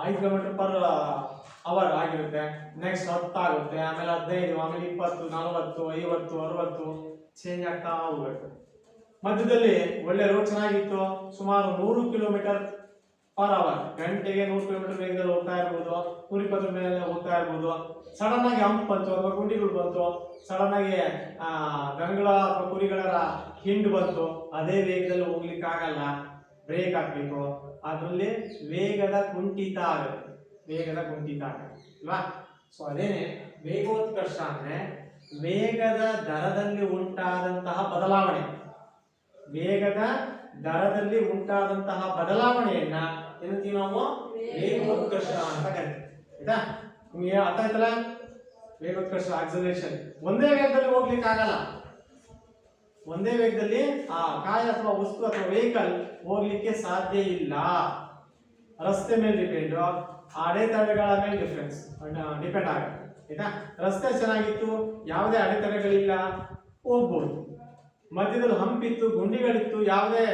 5 km/h ಆಗಿರುತ್ತೆ. ನೆಕ್ಸ್ಟ್ 10 ಆಗುತ್ತೆ, ಆಮೇಲೆ 15, ಆಮೇಲೆ 20, 40, 50, 60 ಚೇಂಜ್ ಆಗ್ತಾ ಹೋಗುತ್ತೆ. ಮಧ್ಯದಲ್ಲಿ ಒಳ್ಳೆ ರೋಡ್ ಚೆನ್ನಾಗಿತ್ತು, ಸುಮಾರು 100 km/h, ಗಂಟೆಗೆ 100 km ವೇಗದಲ್ಲಿ ಹೋಗ್ತಾ ಇರ್ಬೋದು, 120 ಮೇಲೆ ಹೋಗ್ತಾ ಇರ್ಬೋದು. ಸಡನ್ ಆಗಿ ಹಂಪ್ ಬಂತು ಅಥವಾ ಗುಂಡಿಗಳು ಬಂತು, ಸಡನ್ ಆಗಿ ದನಗಳ ಅಥವಾ ಕುರಿಗಳ ಹಿಂಡು ಬಂತು, ಅದೇ ವೇಗದಲ್ಲಿ ಹೋಗ್ಲಿಕ್ಕೆ ಆಗಲ್ಲ, ಬ್ರೇಕ್ ಹಾಕ್ಬೇಕು. ಅದರಲ್ಲಿ ವೇಗದ ಕುಂಠಿತ ಆಗುತ್ತೆ, ವೇಗದ ಕುಂಠಿತ ಆಗುತ್ತೆ ಅಲ್ವಾ. ಸೊ ಅದೇನೆ ವೇಗೋತ್ಕರ್ಷ ಅಂದ್ರೆ ವೇಗದ ದರದಲ್ಲಿ ಉಂಟಾದಂತಹ ಬದಲಾವಣೆ. ವೇಗದ ದರದಲ್ಲಿ ಉಂಟಾದಂತಹ ಬದಲಾವಣೆಯನ್ನ ಏನಂತೀವಿ ನಾವು? ವೇಗೋತ್ಕರ್ಷ ಅಂತ ಕರಿತೀವಿ ಆಯ್ತಾ. ನಿಮಗೆ ಅರ್ಥ ಆಯ್ತಲ್ಲ? ವೇಗೋತ್ಕರ್ಷ, ಆಕ್ಸಲರೇಷನ್. ಒಂದೇ ವೇಗದಲ್ಲಿ ಹೋಗ್ಲಿಕ್ಕೆ ಆಗಲ್ಲ. ಒಂದೇ ವೇಗದಲ್ಲಿ ಆ ಕಾಯ ಅಥವಾ ವಸ್ತು ಅಥವಾ ವೆಹಿಕಲ್ ಹೋಗ್ಲಿಕ್ಕೆ ಸಾಧ್ಯ ಇಲ್ಲ. ರಸ್ತೆ ಮೇಲೆ ಡಿಪೆಂಡ್, ಅಡೆತಡೆಗಳ ಮೇಲೆ ಡಿಪೆಂಡ್ ಆಗುತ್ತೆ ಆಯ್ತಾ. ರಸ್ತೆ ಚೆನ್ನಾಗಿತ್ತು, ಯಾವುದೇ ಅಡೆತಡೆಗಳಿಲ್ಲ, ಹೋಗ್ಬೋದು. ಮಧ್ಯದಲ್ಲಿ ಹಂಪಿತ್ತು, ಗುಂಡಿಗಳಿತ್ತು, ಯಾವುದೇ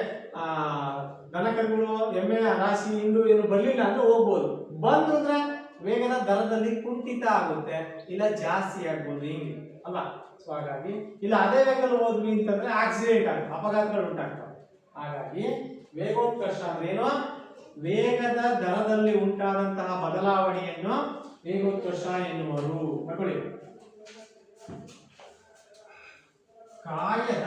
ದನಕರುಗಳು, ಎಮ್ಮೆ ರಾಶಿ, ಹಿಂಡು ಏನು ಬರಲಿಲ್ಲ ಅಂದ್ರೆ ಹೋಗ್ಬೋದು. ಬಂದು ಅಂದ್ರೆ ವೇಗದ ದರದಲ್ಲಿ ಕುಂಠಿತ ಆಗುತ್ತೆ, ಇಲ್ಲ ಜಾಸ್ತಿ ಆಗ್ಬೋದು, ಹಿಂಗೆ ಅಲ್ಲ. ಸೊ ಹಾಗಾಗಿ ಇಲ್ಲ ಅದೇ ವೇಗದಲ್ಲಿ ಹೋದ್ವಿ ಅಂತಂದ್ರೆ ಆಕ್ಸಿಡೆಂಟ್ ಆಗುತ್ತೆ, ಅಪಘಾತಗಳು ಉಂಟಾಗ್ತವೆ. ಹಾಗಾಗಿ ವೇಗೋತ್ಕರ್ಷ ಅಂದ್ರೆ ಏನು? ವೇಗದ ದರದಲ್ಲಿ ಉಂಟಾದಂತಹ ಬದಲಾವಣೆಯನ್ನು ವೇಗೋತ್ಕರ್ಷ ಎನ್ನುವರು. ನೋಡ್ಕೊಳ್ಳಿ, ಕಾಯದ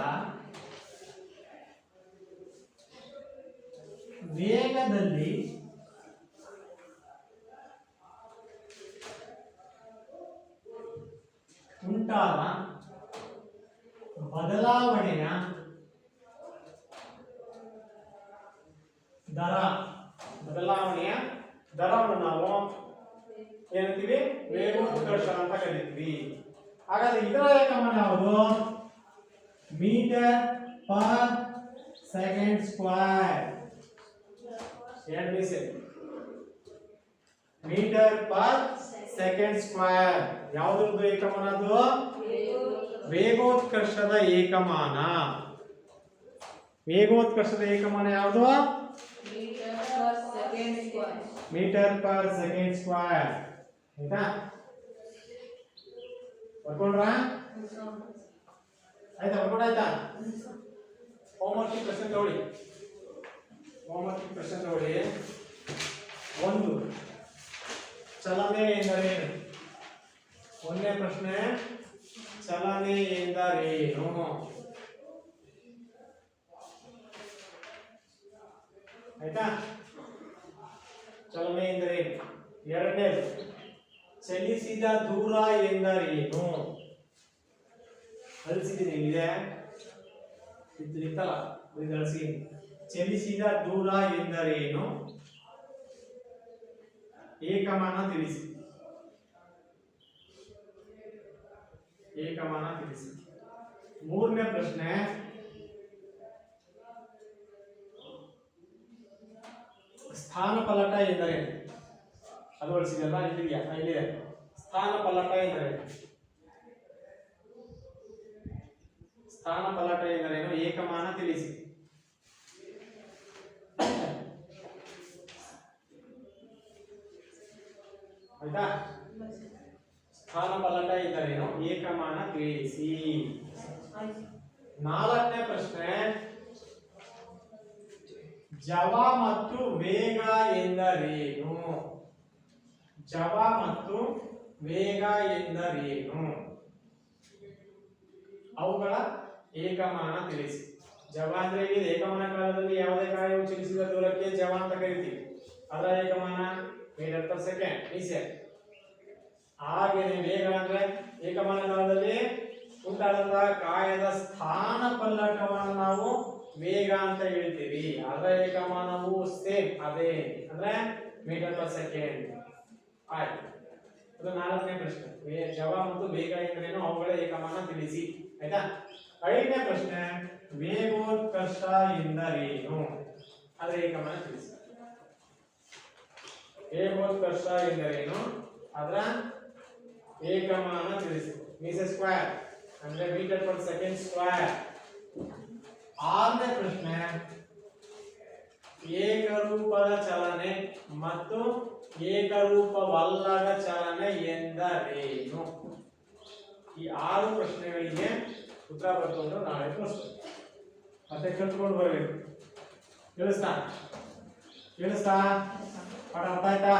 ವೇಗದಲ್ಲಿ ಉಂಟಾದ ಬದಲಾವಣೆಯ ದರ, ಬದಲಾವಣೆಯ ದರವನ್ನು ನಾವು ಏನಂತೀವಿ? ವೇಗೋತ್ಕರ್ಷ ಅಂತ ಕರಿತೀವಿ. ಹಾಗಾದ್ರೆ ಇದರ ಏಕಮಾನ ಯಾವುದು? Metre per second square. Metre per second square ಯಾವುದ್ರದ್ದು ಏಕಮಾನ? ಅದು ವೇಗೋತ್ಕರ್ಷದ ಏಕಮಾನ. ವೇಗೋತ್ಕರ್ಷದ ಏಕಮಾನ ಯಾವುದು? Metre per second square. ಆಯ್ತಾ? ಬರ್ಕೊಂಡ್ರ? ಆಯ್ತಾ? ಬರ್ಕೊಂಡಾಯ್ತಾ? ಹೋಮ್ವರ್ಕ್ ಪ್ರಶ್ನೆ ತಗೊಳ್ಳಿ. ಹೋಮ್ವರ್ಕ್ ಪ್ರಶ್ನೆ ತಗೊಳ್ಳಿ. 1, ಚಲನೆ ಎಂದರೇನು? ಒಂದನೇ ಪ್ರಶ್ನೆ, ಚಲನೆ ಎಂದರೇನು? ಆಯ್ತಾ? ಚಲನೆ ಎಂದರೇನು? ಎರಡನೇದು, ಚಲಿಸಿದ ದೂರ ಎಂದರೇನು? ಅಳಿಸಿದ್ದೀನಿ, ಇದೆ ಇತ್ತಲ್ಲ, ಅಳಿಸಿ. ಚಲಿಸಿದ ದೂರ ಎಂದರೇನು? ಏಕಮಾನ ತಿಳಿಸಿ. ಏಕಮಾನ ತಿಳಿಸಿ. ಮೂರನೇ ಪ್ರಶ್ನೆ, ಸ್ಥಾನಪಲ್ಲಟ ಎಂದರೇನು? ಅದು ಬಳಸಿದಲ್ಲ, ಇಲ್ಲಿದೆಯಾ? ಇಲ್ಲಿದೆ. ಸ್ಥಾನಪಲ್ಲಟ ಎಂದರೇನು? ಸ್ಥಾನಪಲ್ಲಟ ಎಂದರೇನು? ಏಕಮಾನ ತಿಳಿಸಿ. ಆಯ್ತಾ? ಸ್ಥಾನಪಲ್ಲಟ ಎಂದರೇನು? ಏಕಮಾನ ತಿಳಿಸಿ. ನಾಲ್ಕನೇ ಪ್ರಶ್ನೆ, ಜವ ಮತ್ತು ವೇಗ ಎಂದರೇನು? ಜವ ಮತ್ತು ವೇಗ ಎಂದರೇನು? ಅವುಗಳ ಏಕಮಾನ ತಿಳಿಸಿ. ಜವ ಅಂದ್ರೆ ಇಲ್ಲಿ ಏಕಮಾನ ಕಾಲದಲ್ಲಿ ಯಾವುದೇ ಕಾರ್ಯವು ಚಲಿಸಿದ ದೂರಕ್ಕೆ ಜವ ಅಂತ ಕರಿತೀವಿ. ಅದರ ಏಕಮಾನ ಮೀಟರ್ ಪರ್ ಸೆಕೆಂಡ್ ಈಸೆ. ಹಾಗೇನೆ ವೇಗ ಅಂದ್ರೆ ಏಕಮಾನ ಕಾಲದಲ್ಲಿ ಉಂಟಾದಂತಹ ಕಾಯದ ಸ್ಥಾನ ಪಲ್ಲಟವನ್ನು ನಾವು ವೇಗ ಅಂತ ಹೇಳ್ತೀವಿ. ಅದರ ಏಕಮಾನವು ಸೇಮ್ ಅದೇ, ಅಂದ್ರೆ ಮೀಟರ್ ಪರ್ ಸೆಕೆಂಡ್. ಆಯ್ತು, ಅದು ನಾಲ್ಕನೇ ಪ್ರಶ್ನೆ. ಜವ ಮತ್ತು ವೇಗ ಎಂದರೇನು? ಅವುಗಳ ಏಕಮಾನ ತಿಳಿಸಿ. ಆಯ್ತಾ? ಐದನೇ ಪ್ರಶ್ನೆ, ವೇಗೋತ್ಕರ್ಷ ಎಂದರೇನು? ಅದರ ಏಕಮಾನ ತಿಳಿಸಿ. ವೇಗೋತ್ಕರ್ಷ ಎಂದರೇನು? ಅದರ ಏಕಮಾನ ತಿಳಿಸಿ. ಮೀಟರ್ ಸ್ಕ್ವೇರ್ ಅಂದ್ರೆ ಮೀಟರ್ ಪರ್ ಸೆಕೆಂಡ್ ಸ್ಕ್ವೇರ್. ಆರನೇ ಪ್ರಶ್ನೆ, ಏಕರೂಪದ ಚಲನೆ ಮತ್ತು ಏಕರೂಪವಲ್ಲದ ಚಲನೆ ಎಂದರೇನು? ಈ 6 ಪ್ರಶ್ನೆಗಳಿಗೆ ಉತ್ತರ ಬರ್ಕೊಂಡು ನಾಳೆ ತೋರಿಸ್ತೇವೆ. ಮತ್ತೆ ಕಲ್ತ್ಕೊಂಡು ಬರಬೇಕು. ಕೇಳಿಸ್ತಾ? ಪಾಠ ಅರ್ಥ ಆಯ್ತಾ?